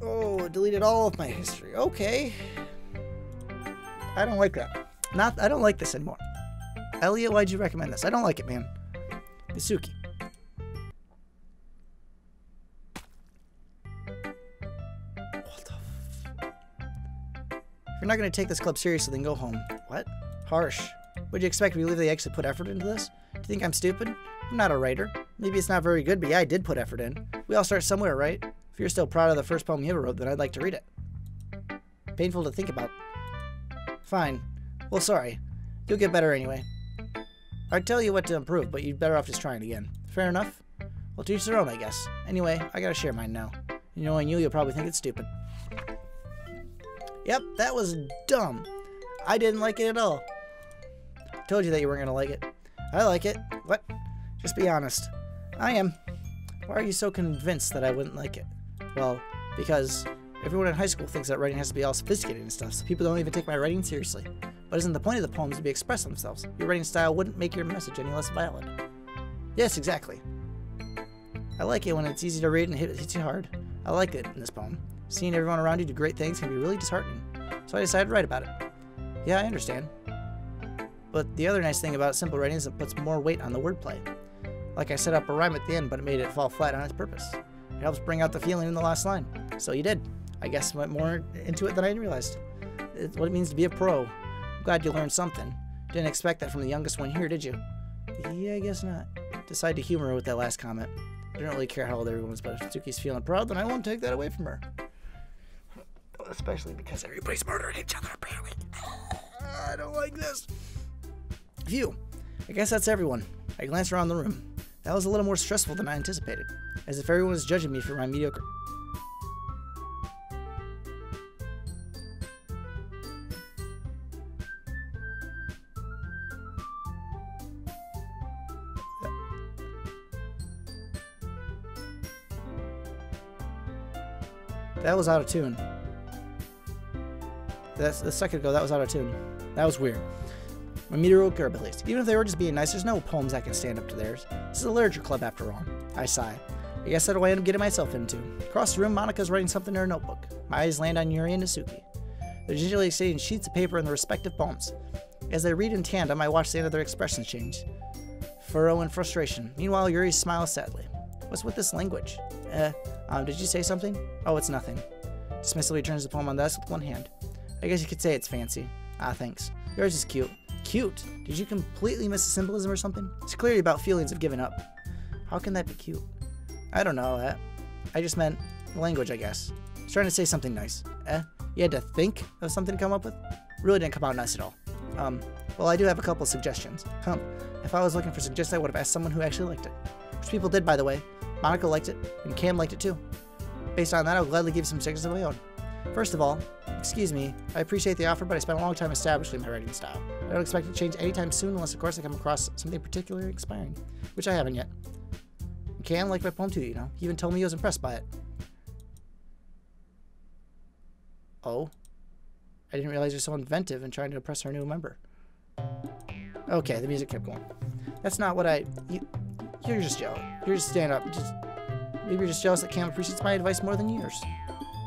Oh, it deleted all of my history. Okay. I don't like that. I don't like this anymore. Elliot, why'd you recommend this? I don't like it, man. Misuki. What the f... If you're not going to take this club seriously, then go home. What? Harsh. What'd you expect? We believe they actually put effort into this? Do you think I'm stupid? I'm not a writer. Maybe it's not very good, but yeah, I did put effort in. We all start somewhere, right? If you're still proud of the first poem you ever wrote, then I'd like to read it. Painful to think about. Fine. Well, sorry. You'll get better anyway. I'd tell you what to improve, but you'd better off just trying again. Fair enough? Well, to each their own, I guess. Anyway, I gotta share mine now. You know, and you'll probably think it's stupid. Yep, that was dumb. I didn't like it at all. Told you that you weren't gonna like it. I like it. What? Just be honest. I am. Why are you so convinced that I wouldn't like it? Well, because everyone in high school thinks that writing has to be all sophisticated and stuff, so people don't even take my writing seriously. But isn't the point of the poems to be express themselves? Your writing style wouldn't make your message any less valid. Yes, exactly. I like it when it's easy to read and hits you hard. I like it in this poem. Seeing everyone around you do great things can be really disheartening. So I decided to write about it. Yeah, I understand. But the other nice thing about simple writing is it puts more weight on the wordplay. Like I set up a rhyme at the end, but it made it fall flat on its purpose. It helps bring out the feeling in the last line. So you did. I guess went more into it than I realized. It's what it means to be a pro. I'm glad you learned something. Didn't expect that from the youngest one here, did you? Yeah, I guess not. Decided to humor her with that last comment. I don't really care how old everyone is, but if Suki's feeling proud, then I won't take that away from her. Especially because everybody's murdering each other, apparently. I don't like this. Phew. I guess that's everyone. I glanced around the room. That was a little more stressful than I anticipated, as if everyone was judging me for my mediocre. That was out of tune. That's a second ago, that was out of tune. That was weird. My mediocre abilities. Even if they were just being nice, there's no poems that can stand up to theirs. This is a literature club after all. I sigh. I guess that's what I end up getting myself into. Across the room, Monika's writing something in her notebook. My eyes land on Yuri and Suki. They're gingerly exchanging sheets of paper in the respective poems. As they read in tandem, I watch the end of their expressions change. Furrow and frustration. Meanwhile, Yuri smiles sadly. What's with this language? Did you say something? Oh, it's nothing. Dismissively turns the poem on the desk with one hand. I guess you could say it's fancy. Ah, thanks. Yours is cute. Cute? Did you completely miss the symbolism or something? It's clearly about feelings of giving up. How can that be cute? I don't know. I just meant language, I guess. I was trying to say something nice. You had to think of something to come up with? Really didn't come out nice at all. Well, I do have a couple of suggestions. If I was looking for suggestions, I would have asked someone who actually liked it. Which people did, by the way. Monica liked it, and Cam liked it too. Based on that, I would gladly give you some suggestions of my own. First of all, excuse me, I appreciate the offer, but I spent a long time establishing my writing style. I don't expect it to change anytime soon unless, of course, I come across something particularly inspiring, which I haven't yet. And Cam liked my poem too, you know. He even told me he was impressed by it. Oh? I didn't realize you're so inventive in trying to impress our new member. Okay, the music kept going. That's not what you're just jealous. You're just stand up. Maybe you're just jealous that Cam appreciates my advice more than yours.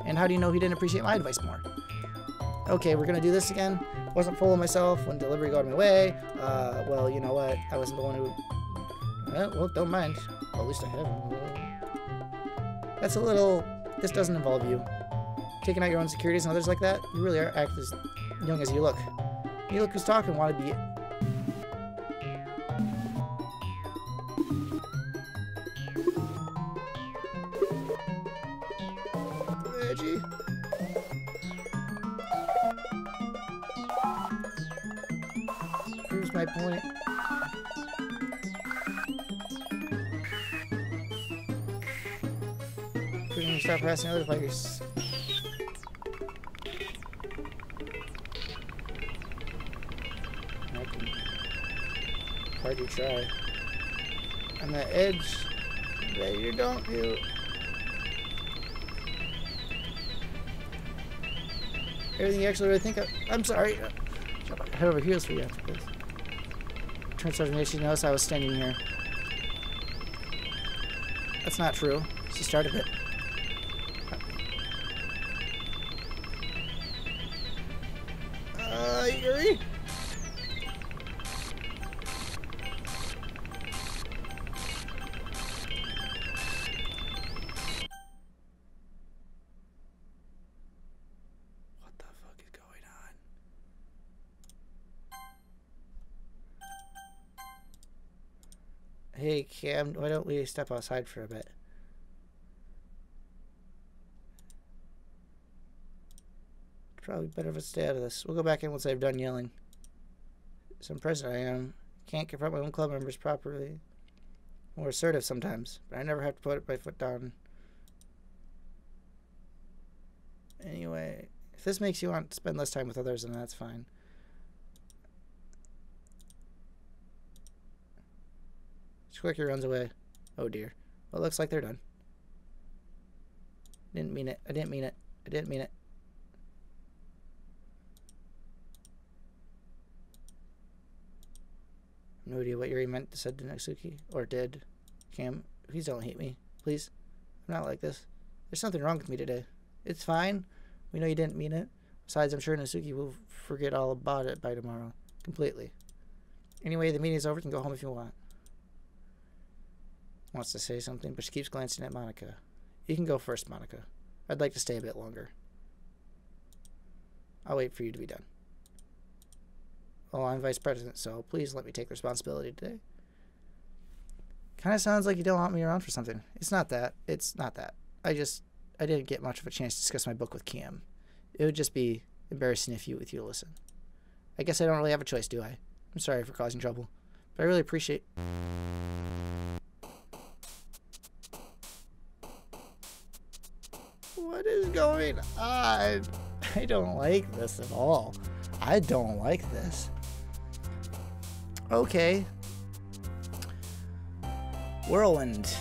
And how do you know he didn't appreciate my advice more? Okay, we're gonna do this again. Wasn't full of myself when delivery got my way. Well, you know what? I wasn't the one who... Well, don't mind. Well, at least I haven't. That's a little... This doesn't involve you. Taking out your own securities and others like that, you really are act as young as you look. You look who's talking wanted to be... Reggie? Here's my point. We're gonna start harassing other players. I can hardly try. On the edge that you don't do. Everything you actually really think of. I'm sorry. Head over heels for you after this. Turns out she noticed I was standing here. That's not true. She started it. Yuri? What the fuck is going on? Hey, Cam, why don't we step outside for a bit? Probably better if I stay out of this. We'll go back in once I've done yelling. So impressed I am. Can't confront my own club members properly. More assertive sometimes, but I never have to put my foot down. Anyway, if this makes you want to spend less time with others, then that's fine. She quickly runs away. Oh dear. Well, it looks like they're done. Didn't mean it. I didn't mean it. I didn't mean it. No idea what Yuri meant said to Natsuki. Or did. Cam, please don't hate me. Please. I'm not like this. There's something wrong with me today. It's fine. We know you didn't mean it. Besides, I'm sure Natsuki will forget all about it by tomorrow. Completely. Anyway, the meeting's over. You can go home if you want. Wants to say something, but she keeps glancing at Monica. You can go first, Monica. I'd like to stay a bit longer. I'll wait for you to be done. Well, I'm vice president, so please let me take the responsibility today. Kind of sounds like you don't want me around for something. It's not that. It's not that. I didn't get much of a chance to discuss my book with Cam. It would just be embarrassing if you listen. I guess I don't really have a choice, do I? I'm sorry for causing trouble, but I really appreciate... What is going on? I don't like this at all. I don't like this. Okay. Whirlwind.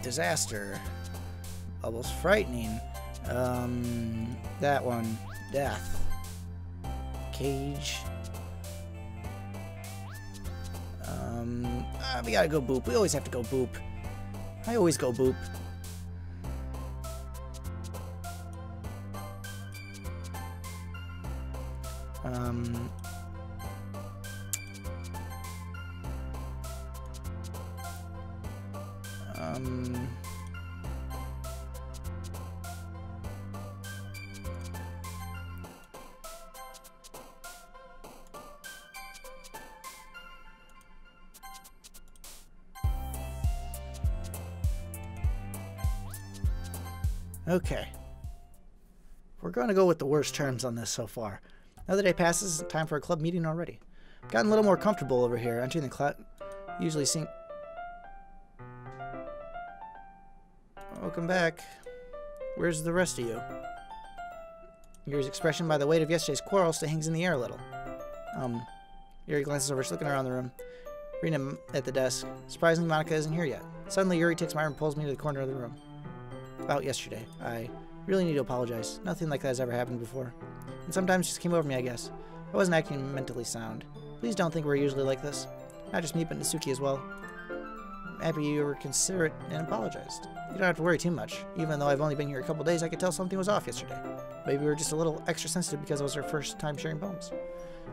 Disaster. Bubbles frightening. That one. Death. Cage. We gotta go boop. We always have to go boop. I always go boop. Okay. We're going to go with the worst terms on this so far. Another day passes, it's time for a club meeting already. I've gotten a little more comfortable over here. Entering the club, usually seeing... Welcome back. Where's the rest of you? Yuri's expression by the weight of yesterday's quarrel still hangs in the air a little. Yuri glances over, she's looking around the room. Rena at the desk. Surprisingly, Monica isn't here yet. Suddenly, Yuri takes my arm and pulls me to the corner of the room. About yesterday. I really need to apologize. Nothing like that has ever happened before. And sometimes it just came over me, I guess. I wasn't acting mentally sound. Please don't think we're usually like this. Not just me, but Natsuki as well. I'm happy you were considerate and apologized. You don't have to worry too much. Even though I've only been here a couple days, I could tell something was off yesterday. Maybe we were just a little extra sensitive because it was our first time sharing poems.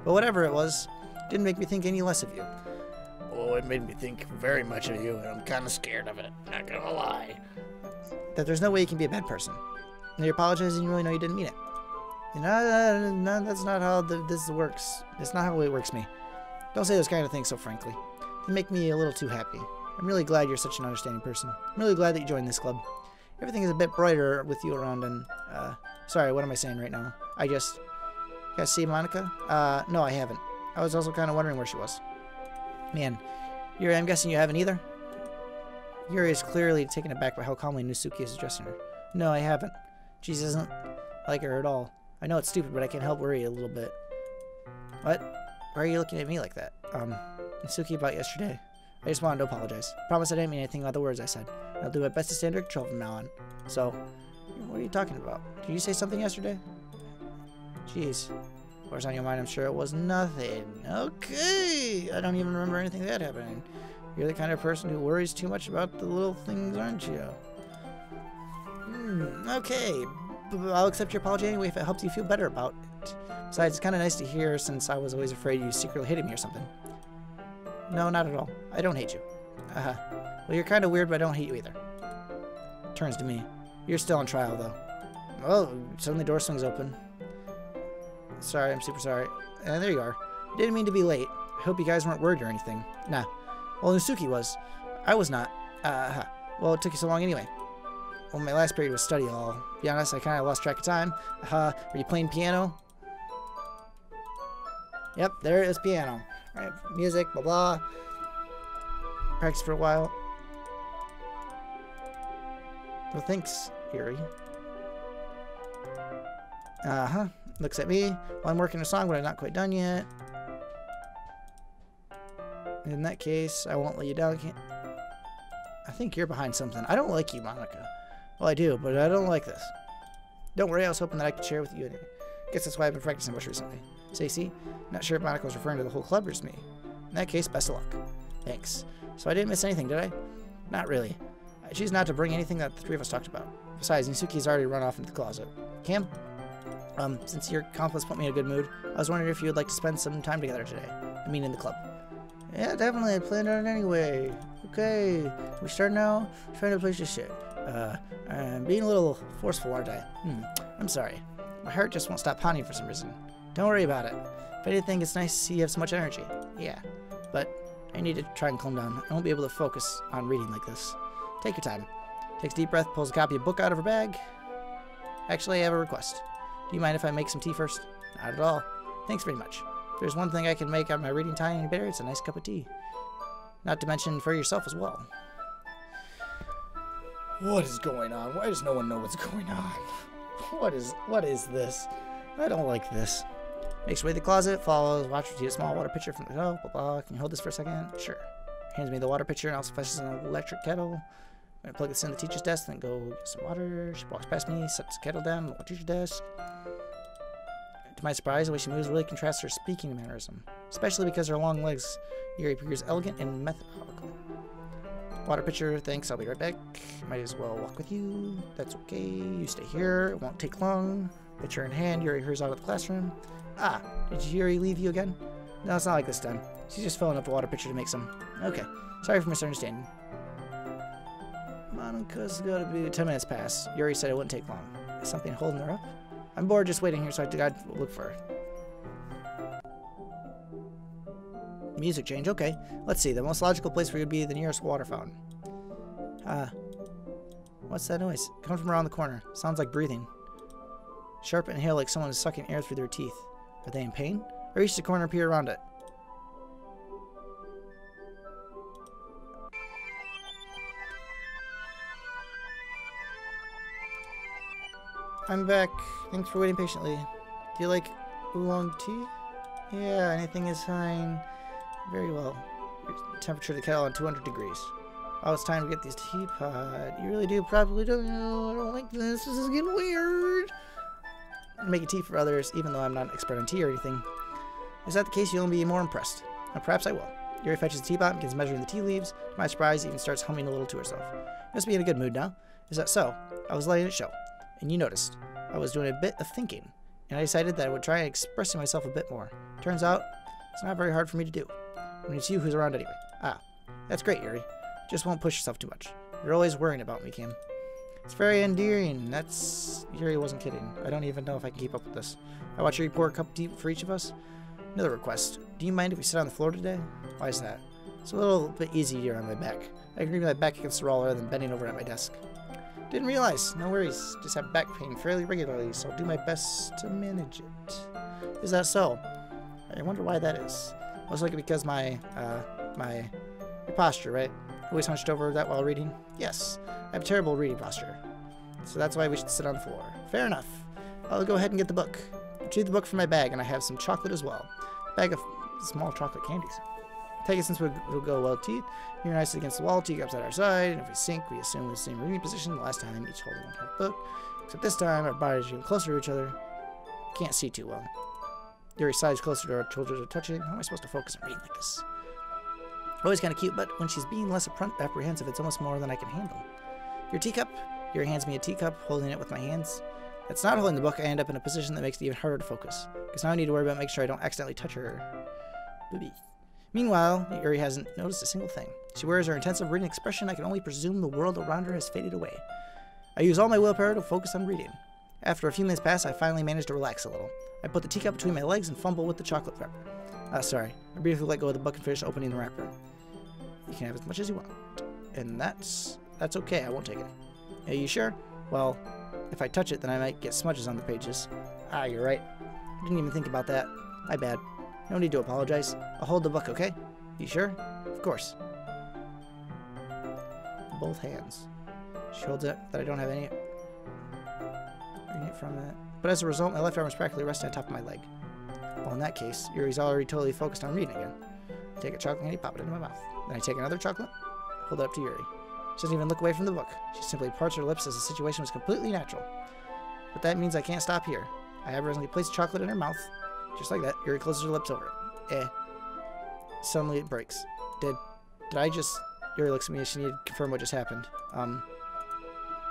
But whatever it was, it didn't make me think any less of you. Oh, it made me think very much of you, and I'm kind of scared of it. Not gonna lie. That there's no way you can be a bad person. And you apologize and you really know you didn't mean it. You know, no, that's not how this works. It's not how it works me. Don't say those kind of things so frankly. They make me a little too happy. I'm really glad you're such an understanding person. I'm really glad that you joined this club. Everything is a bit brighter with you around and, sorry, what am I saying right now? You guys see Monica? No, I haven't. I was also kind of wondering where she was. Man, Yuri, I'm guessing you haven't either? Yuri is clearly taken aback by how calmly Natsuki is addressing her. No, I haven't. She doesn't like her at all. I know it's stupid, but I can't help worry a little bit. What? Why are you looking at me like that? Natsuki, about yesterday. I just wanted to apologize. Promise I didn't mean anything about the words I said. I'll do my best to stay under control from now on. So, what are you talking about? Did you say something yesterday? Jeez. What's on your mind? I'm sure it was nothing. Okay. I don't even remember anything that happening. You're the kind of person who worries too much about the little things, aren't you? Okay. I'll accept your apology anyway if it helps you feel better about it. Besides, it's kind of nice to hear since I was always afraid you secretly hated me or something. No, not at all. I don't hate you. Well, you're kind of weird, but I don't hate you either. Turns to me. You're still on trial, though. Oh, suddenly the door swings open. Sorry, I'm super sorry. And there you are. Didn't mean to be late. I hope you guys weren't worried or anything. Nah. Well, Natsuki was. I was not. Well, it took you so long anyway. Well, my last period was study hall. To be honest, I kind of lost track of time. Were you playing piano? Yep, there is piano. Alright, music, blah blah. Practice for a while. Well, thanks, Yuri. Looks at me. Well, I'm working a song, but I'm not quite done yet. In that case, I won't let you down. I think you're behind something. I don't like you, Monica. Well, I do, but I don't like this. Don't worry, I was hoping that I could share with you anyway. Guess that's why I've been practicing much recently. Stacy, not sure if Monica was referring to the whole club or just me. In that case, best of luck. Thanks. So I didn't miss anything, did I? Not really. I choose not to bring anything that the three of us talked about. Besides, Nisuki's already run off into the closet. Cam? Since your compliments put me in a good mood, I was wondering if you would like to spend some time together today. I mean, in the club. Yeah, definitely. I planned on it anyway. Okay. We start now? Trying to place this shit. I'm being a little forceful, aren't I? I'm sorry. My heart just won't stop pounding for some reason. Don't worry about it. If anything, it's nice to see you have so much energy. Yeah. But I need to try and calm down. I won't be able to focus on reading like this. Take your time. Takes a deep breath, pulls a copy of a book out of her bag. Actually, I have a request. Do you mind if I make some tea first? Not at all. Thanks very much. If there's one thing I can make on my reading time any better, it's a nice cup of tea. Not to mention for yourself as well. What is going on? Why does no one know what's going on? What is this? I don't like this. Makes her way to the closet, follows, watches her see a small water pitcher from the blah, blah, blah. Can you hold this for a second? Sure. Hands me the water pitcher and also flashes an electric kettle. I'm gonna plug this in the teacher's desk, then go get some water. She walks past me, sets the kettle down on the teacher's desk. To my surprise, the way she moves really contrasts her speaking mannerism, especially because her long legs appears elegant and methodical. Water pitcher, thanks, I'll be right back. Might as well walk with you. That's okay, you stay here, it won't take long. Pitcher in hand, Yuri hurries out of the classroom. Ah, did Yuri leave you again? No, it's not like this time. She's just filling up the water pitcher to make some. Okay, sorry for misunderstanding. Monica's gotta be 10 minutes past. Yuri said it wouldn't take long. Is something holding her up? I'm bored just waiting here, so I gotta look for her. Music change, okay. Let's see, the most logical place for you would be the nearest water fountain. What's that noise? Coming from around the corner. Sounds like breathing. Sharp inhale like someone is sucking air through their teeth. Are they in pain? I reach the corner and peer around it. I'm back. Thanks for waiting patiently. Do you like oolong tea? Yeah, anything is fine. Very well. Temperature of the kettle on 200 degrees. Oh, it's time to get these teapot. You really do probably don't know. I don't like this. This is getting weird. I'm making tea for others, even though I'm not an expert on tea or anything. Is that the case, you'll be more impressed. Now, perhaps I will. Yuri fetches the teapot and begins measuring the tea leaves. To my surprise, even starts humming a little to herself. Must be in a good mood now. Is that so? I was letting it show. And you noticed. I was doing a bit of thinking. And I decided that I would try expressing myself a bit more. Turns out, it's not very hard for me to do. When it's you who's around anyway. Ah, that's great, Yuri. Just won't push yourself too much. You're always worrying about me, Kim. It's very endearing. That's... Yuri wasn't kidding. I don't even know if I can keep up with this. I watch Yuri pour a cup of tea for each of us. Another request. Do you mind if we sit on the floor today? Why is that? It's a little bit easier on my back. I can lean my back against the wall rather than bending over at my desk. Didn't realize. No worries. Just have back pain fairly regularly, so I'll do my best to manage it. Is that so? I wonder why that is. Most likely because your posture, right? Always hunched over that while reading? Yes. I have terrible reading posture. So that's why we should sit on the floor. Fair enough. I'll go ahead and get the book. Retrieve the book from my bag, and I have some chocolate as well. A bag of small chocolate candies. Take it since we'll go well teeth. You're nice against the wall, teacups at our side, and if we sync, we assume the same reading position the last time, each holding one half book. Except this time, our bodies are getting closer to each other. Can't see too well. Yuri's side's closer to our shoulders are touching. How am I supposed to focus on reading like this? Always kind of cute, but when she's being less apprehensive, it's almost more than I can handle. Your teacup? Yuri hands me a teacup, holding it with my hands. It's not holding the book. I end up in a position that makes it even harder to focus. Because now I need to worry about making sure I don't accidentally touch her booby. Meanwhile, Yuri hasn't noticed a single thing. She wears her intensive reading expression. I can only presume the world around her has faded away. I use all my willpower to focus on reading. After a few minutes pass, I finally manage to relax a little. I put the teacup between my legs and fumble with the chocolate wrapper. Sorry. I briefly let go of the book and finish opening the wrapper. You can have as much as you want. And that's okay. I won't take it. Are you sure? Well, if I touch it, then I might get smudges on the pages. Ah, you're right. I didn't even think about that. My bad. No need to apologize. I'll hold the book, okay? You sure? Of course. Both hands. She holds it that I don't have any... reading it from it. But as a result, my left arm is practically resting on top of my leg. Well, in that case, Yuri's already totally focused on reading again. I take a chocolate candy, pop it into my mouth. Then I take another chocolate, hold it up to Yuri. She doesn't even look away from the book. She simply parts her lips as the situation was completely natural. But that means I can't stop here. I abruptly place chocolate in her mouth. Just like that, Yuri closes her lips over it. Suddenly it breaks. Did I just... Yuri looks at me as she needed to confirm what just happened.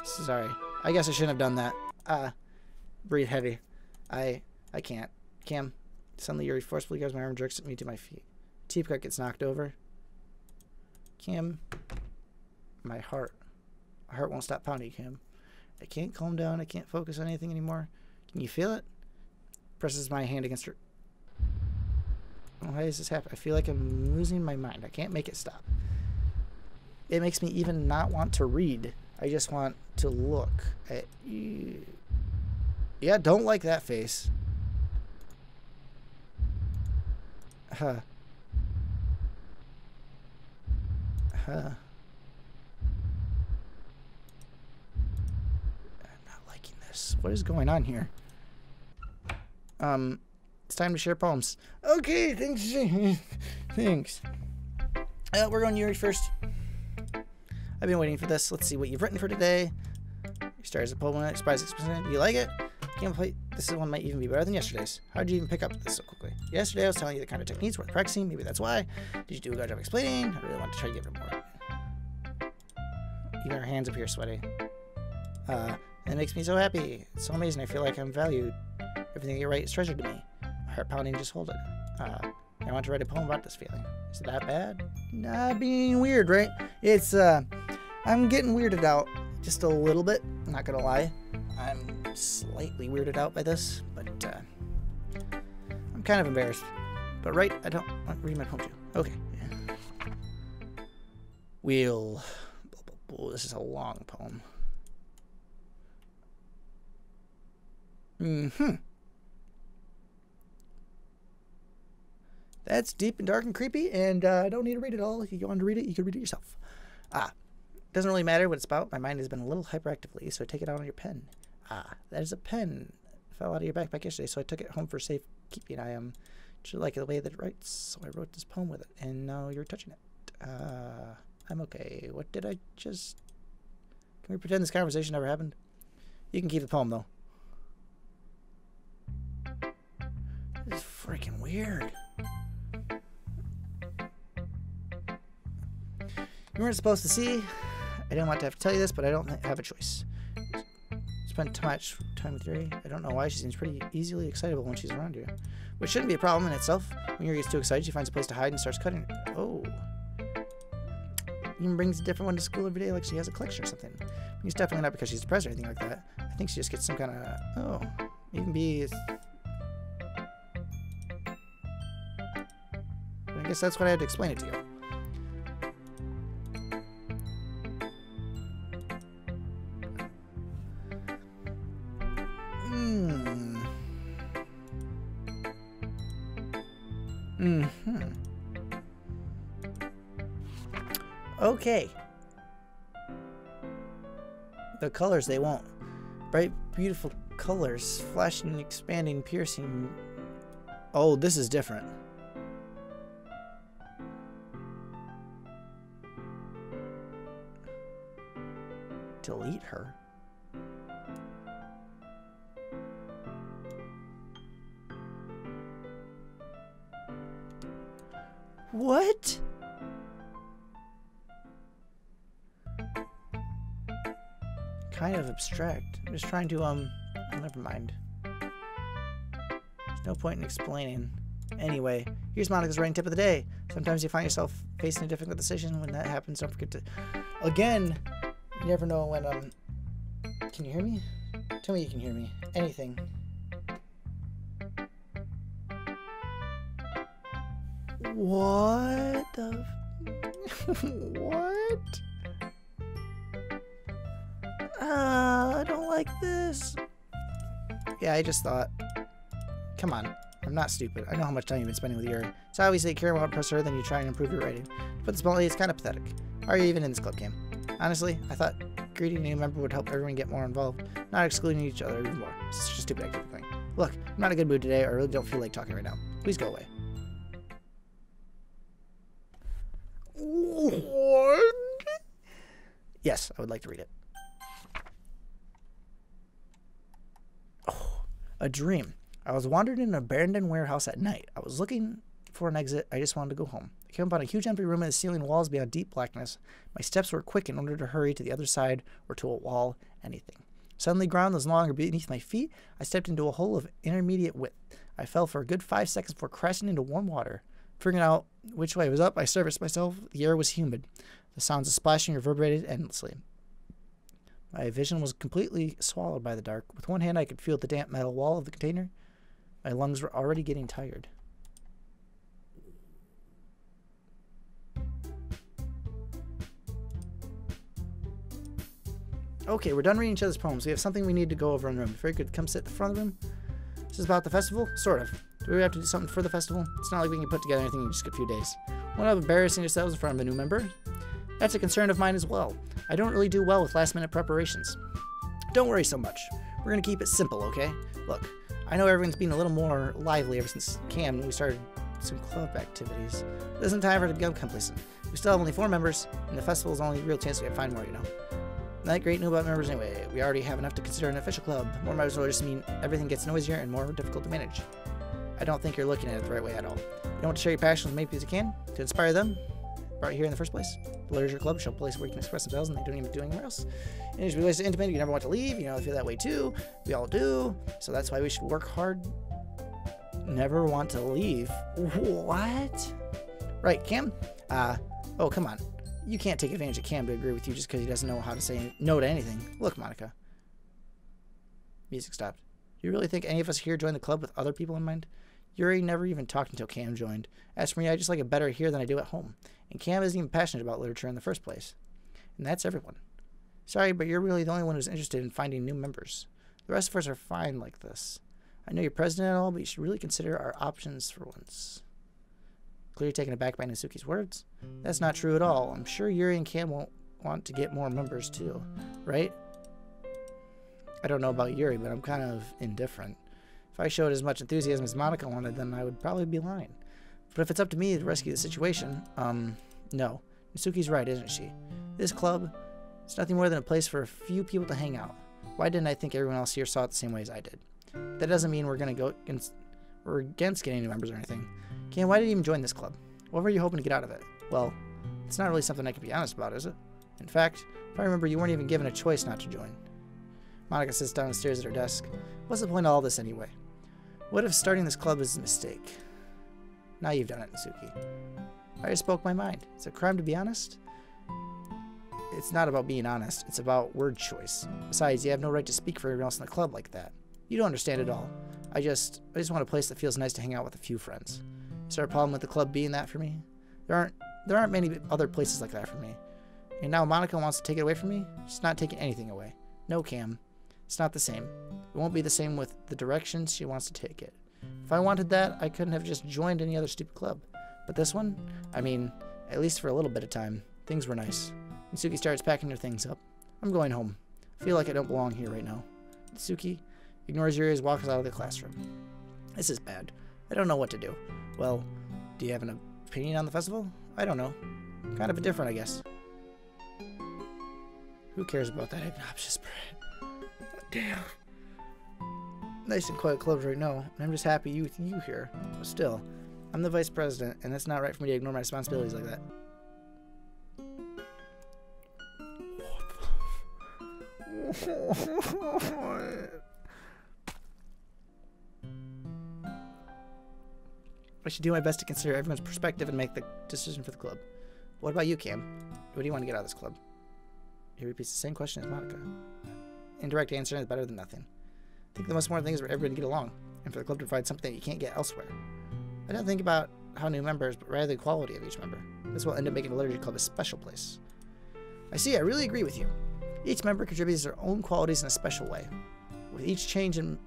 Sorry. I guess I shouldn't have done that. Breathe heavy. I can't. Cam. Suddenly Yuri forcefully grabs my arm and jerks me to my feet. Teapot gets knocked over. Cam. My heart won't stop pounding, Cam. I can't calm down. I can't focus on anything anymore. Can you feel it? Presses my hand against her. Why does this happen? I feel like I'm losing my mind. I can't make it stop. It makes me even not want to read. I just want to look at you. Yeah, don't like that face. I'm not liking this. What is going on here? It's time to share poems. Okay, thanks. Thanks. We're going Yuri first. I've been waiting for this. Let's see what you've written for today. You start as a poem, expires 6%. Do you like it? Camaplite. This one might even be better than yesterday's. How did you even pick up this so quickly? Yesterday I was telling you the kind of techniques worth practicing. Maybe that's why. Did you do a good job explaining? I really want to try to give it more. Even her hands appear sweaty. It makes me so happy. It's so amazing. I feel like I'm valued. Everything you write is treasured to me. My heart pounding, just hold it. I want to write a poem about this feeling. Is it that bad? Nah, being weird, right? It's, I'm getting weirded out just a little bit. I'm not gonna lie. I'm slightly weirded out by this, but, I'm kind of embarrassed. But right, I don't want to read my poem to you. Okay. Yeah. Wheel. This is a long poem. That's deep and dark and creepy, and I don't need to read it all. If you want to read it, you can read it yourself. Doesn't really matter what it's about. My mind has been a little hyperactive lately, so I take it out on your pen. That is a pen. It fell out of your backpack yesterday, so I took it home for safekeeping. I just like the way that it writes, so I wrote this poem with it, and now you're touching it. I'm okay. What did I just... Can we pretend this conversation never happened? You can keep the poem, though. This is freaking weird. You weren't supposed to see. I didn't want to have to tell you this, but I don't have a choice. Spent too much time with Yuri. I don't know why. She seems pretty easily excitable when she's around you. Which shouldn't be a problem in itself. When Yuri gets too excited, she finds a place to hide and starts cutting. Oh. Even brings a different one to school every day like she has a collection or something. It's definitely not because she's depressed or anything like that. I think she just gets some kind of... Oh. Even be... I guess that's what I had to explain it to you. Okay. The colors, they won't. Bright, beautiful colors. Flashing, expanding, piercing. Oh, this is different. Delete her. What? Kind of abstract. I'm just trying to, never mind. There's no point in explaining. Anyway, here's Monica's writing tip of the day. Sometimes you find yourself facing a difficult decision. When that happens, don't forget to... Again, you never know when, Can you hear me? Tell me you can hear me. Anything. What the... What? I don't like this. Yeah, I just thought... Come on. I'm not stupid. I know how much time you've been spending with Yuri. It's obvious that you care more about impress her than you try and improve your writing. To put this bluntly, it's kind of pathetic. How are you even in this club game? Honestly, I thought greeting a new member would help everyone get more involved, not excluding each other even more. It's such a stupid activity. Look, I'm not in a good mood today, or I really don't feel like talking right now. Please go away. What? Yes, I would like to read it. Oh, a dream. I was wandering in an abandoned warehouse at night. I was looking for an exit. I just wanted to go home. I came upon a huge empty room and the ceiling walls beyond deep blackness. My steps were quick in order to hurry to the other side or to a wall, anything. Suddenly, ground was no longer beneath my feet. I stepped into a hole of intermediate width. I fell for a good 5 seconds before crashing into warm water. Figuring out which way was up, I surfaced myself. The air was humid. The sounds of splashing reverberated endlessly. My vision was completely swallowed by the dark. With one hand, I could feel the damp metal wall of the container. My lungs were already getting tired. Okay, we're done reading each other's poems. We have something we need to go over in the room. Very good. Come sit at the front of the room. This is about the festival? Sort of. Do we have to do something for the festival? It's not like we can put together anything in just a few days. One of embarrassing yourselves in front of a new member? That's a concern of mine as well. I don't really do well with last-minute preparations. Don't worry so much. We're going to keep it simple, okay? Look, I know everyone's been a little more lively ever since Cam and we started some club activities. It isn't time for it to become complacent. We still have only 4 members, and the festival is the only real chance we can find more, you know. Not great new about members anyway. We already have enough to consider an official club. More members will just mean everything gets noisier and more difficult to manage. I don't think you're looking at it the right way at all. You want to share your passion with as many people as you can to inspire them. Brought you here in the first place. The literature club show a place where you can express themselves and they don't even do anywhere else. And it's really intimate. You never want to leave. You know, I feel that way too. We all do. So that's why we should work hard. Never want to leave. What? Right, Cam? Oh, come on. You can't take advantage of Cam to agree with you just because he doesn't know how to say no to anything. Look, Monica. Music stopped. Do you really think any of us here joined the club with other people in mind? Yuri never even talked until Cam joined. As for me, I just like it better here than I do at home. And Cam isn't even passionate about literature in the first place. And that's everyone. Sorry, but you're really the only one who's interested in finding new members. The rest of us are fine like this. I know you're president and all, but you should really consider our options for once. Clearly taken aback by Natsuki's words. That's not true at all. I'm sure Yuri and Cam won't want to get more members too, right? I don't know about Yuri, but I'm kind of indifferent. If I showed as much enthusiasm as Monica wanted, then I would probably be lying. But if it's up to me to rescue the situation, no. Natsuki's right, isn't she? This club, it's nothing more than a place for a few people to hang out. Why didn't I think everyone else here saw it the same way as I did? That doesn't mean we're against getting new members or anything. Cam, why did you even join this club? What were you hoping to get out of it? Well, it's not really something I can be honest about, is it? In fact, if I remember, you weren't even given a choice not to join. Monica sits down and stares at her desk. What's the point of all this anyway? What if starting this club is a mistake? Now you've done it, Natsuki. I just spoke my mind. It's a crime to be honest? It's not about being honest. It's about word choice. Besides, you have no right to speak for everyone else in the club like that. You don't understand it all. I just want a place that feels nice to hang out with a few friends. Is there a problem with the club being that for me? There aren't many other places like that for me. And now Monica wants to take it away from me? She's not taking anything away. No, Cam. It's not the same. It won't be the same with the direction she wants to take it. If I wanted that, I couldn't have just joined any other stupid club. But this one? I mean, at least for a little bit of time, things were nice. Natsuki starts packing her things up. I'm going home. I feel like I don't belong here right now. Natsuki ignores Yuri as walks out of the classroom. This is bad. I don't know what to do. Well, do you have an opinion on the festival? I don't know. Kind of indifferent, I guess. Who cares about that obnoxious bread? Damn. Nice and quiet clubs right now, and I'm just happy with you here. But still, I'm the vice president, and it's not right for me to ignore my responsibilities like that. I should do my best to consider everyone's perspective and make the decision for the club. What about you, Cam? What do you want to get out of this club? He repeats the same question as Monica. Indirect answer is better than nothing. I think the most important thing is for everybody to get along, and for the club to provide something that you can't get elsewhere. I don't think about how new members, but rather the quality of each member. This will end up making the liturgy club a special place. I see, I really agree with you. Each member contributes their own qualities in a special way. With each change in...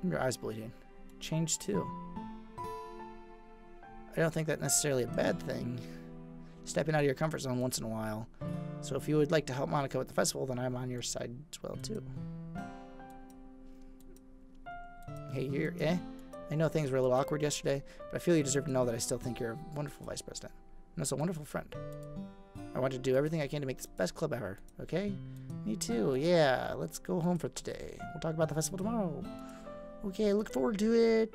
Your eyes bleeding. Change too. I don't think that's necessarily a bad thing. Stepping out of your comfort zone once in a while. So if you would like to help Monica with the festival, then I'm on your side as well too. Hey, I know things were a little awkward yesterday, but I feel you deserve to know that I still think you're a wonderful vice president. And also a wonderful friend. I want to do everything I can to make this best club ever. Okay? Me too. Yeah. Let's go home for today. We'll talk about the festival tomorrow. Okay, look forward to it.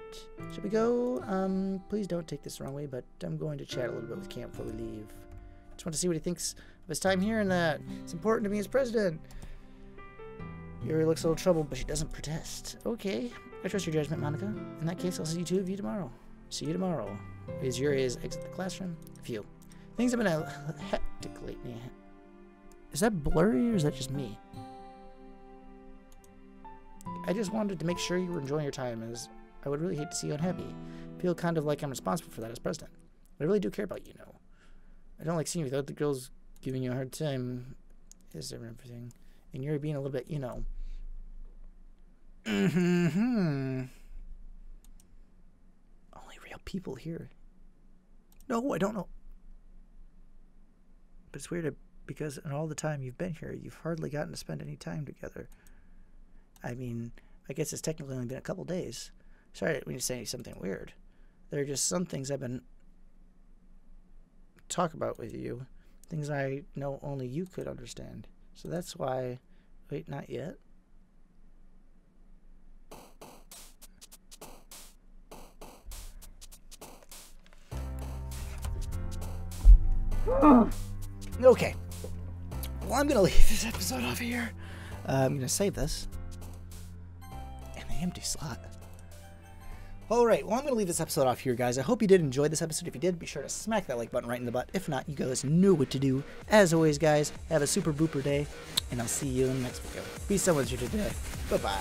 Should we go? Please don't take this the wrong way, but I'm going to chat a little bit with Cam before we leave. Just want to see what he thinks of his time here and that it's important to me as president. Yuri looks a little troubled, but she doesn't protest. Okay, I trust your judgment, Monica. In that case, I'll see you two of you tomorrow. See you tomorrow. As Yuri is exit the classroom. Phew. Things have been hectic lately. Is that blurry or is that just me? I just wanted to make sure you were enjoying your time, as I would really hate to see you unhappy. I feel kind of like I'm responsible for that as president. I really do care about you, know. I don't like seeing you without the girls giving you a hard time. Is there everything? And you're being a little bit, you know. Only real people here. No, I don't know. But it's weird because in all the time you've been here, you've hardly gotten to spend any time together. I mean, I guess it's technically only been a couple days. Sorry when you say something weird. There are just some things I've been talk about with you. Things I know only you could understand. So that's why... Wait, not yet. Okay. Well, I'm going to leave this episode off here. I'm going to save this. And the empty slot. Alright, well, I'm going to leave this episode off here, guys. I hope you did enjoy this episode. If you did, be sure to smack that like button right in the butt. If not, you guys know what to do. As always, guys, have a super booper day, and I'll see you in the next video. Be someone's here today. Bye-bye.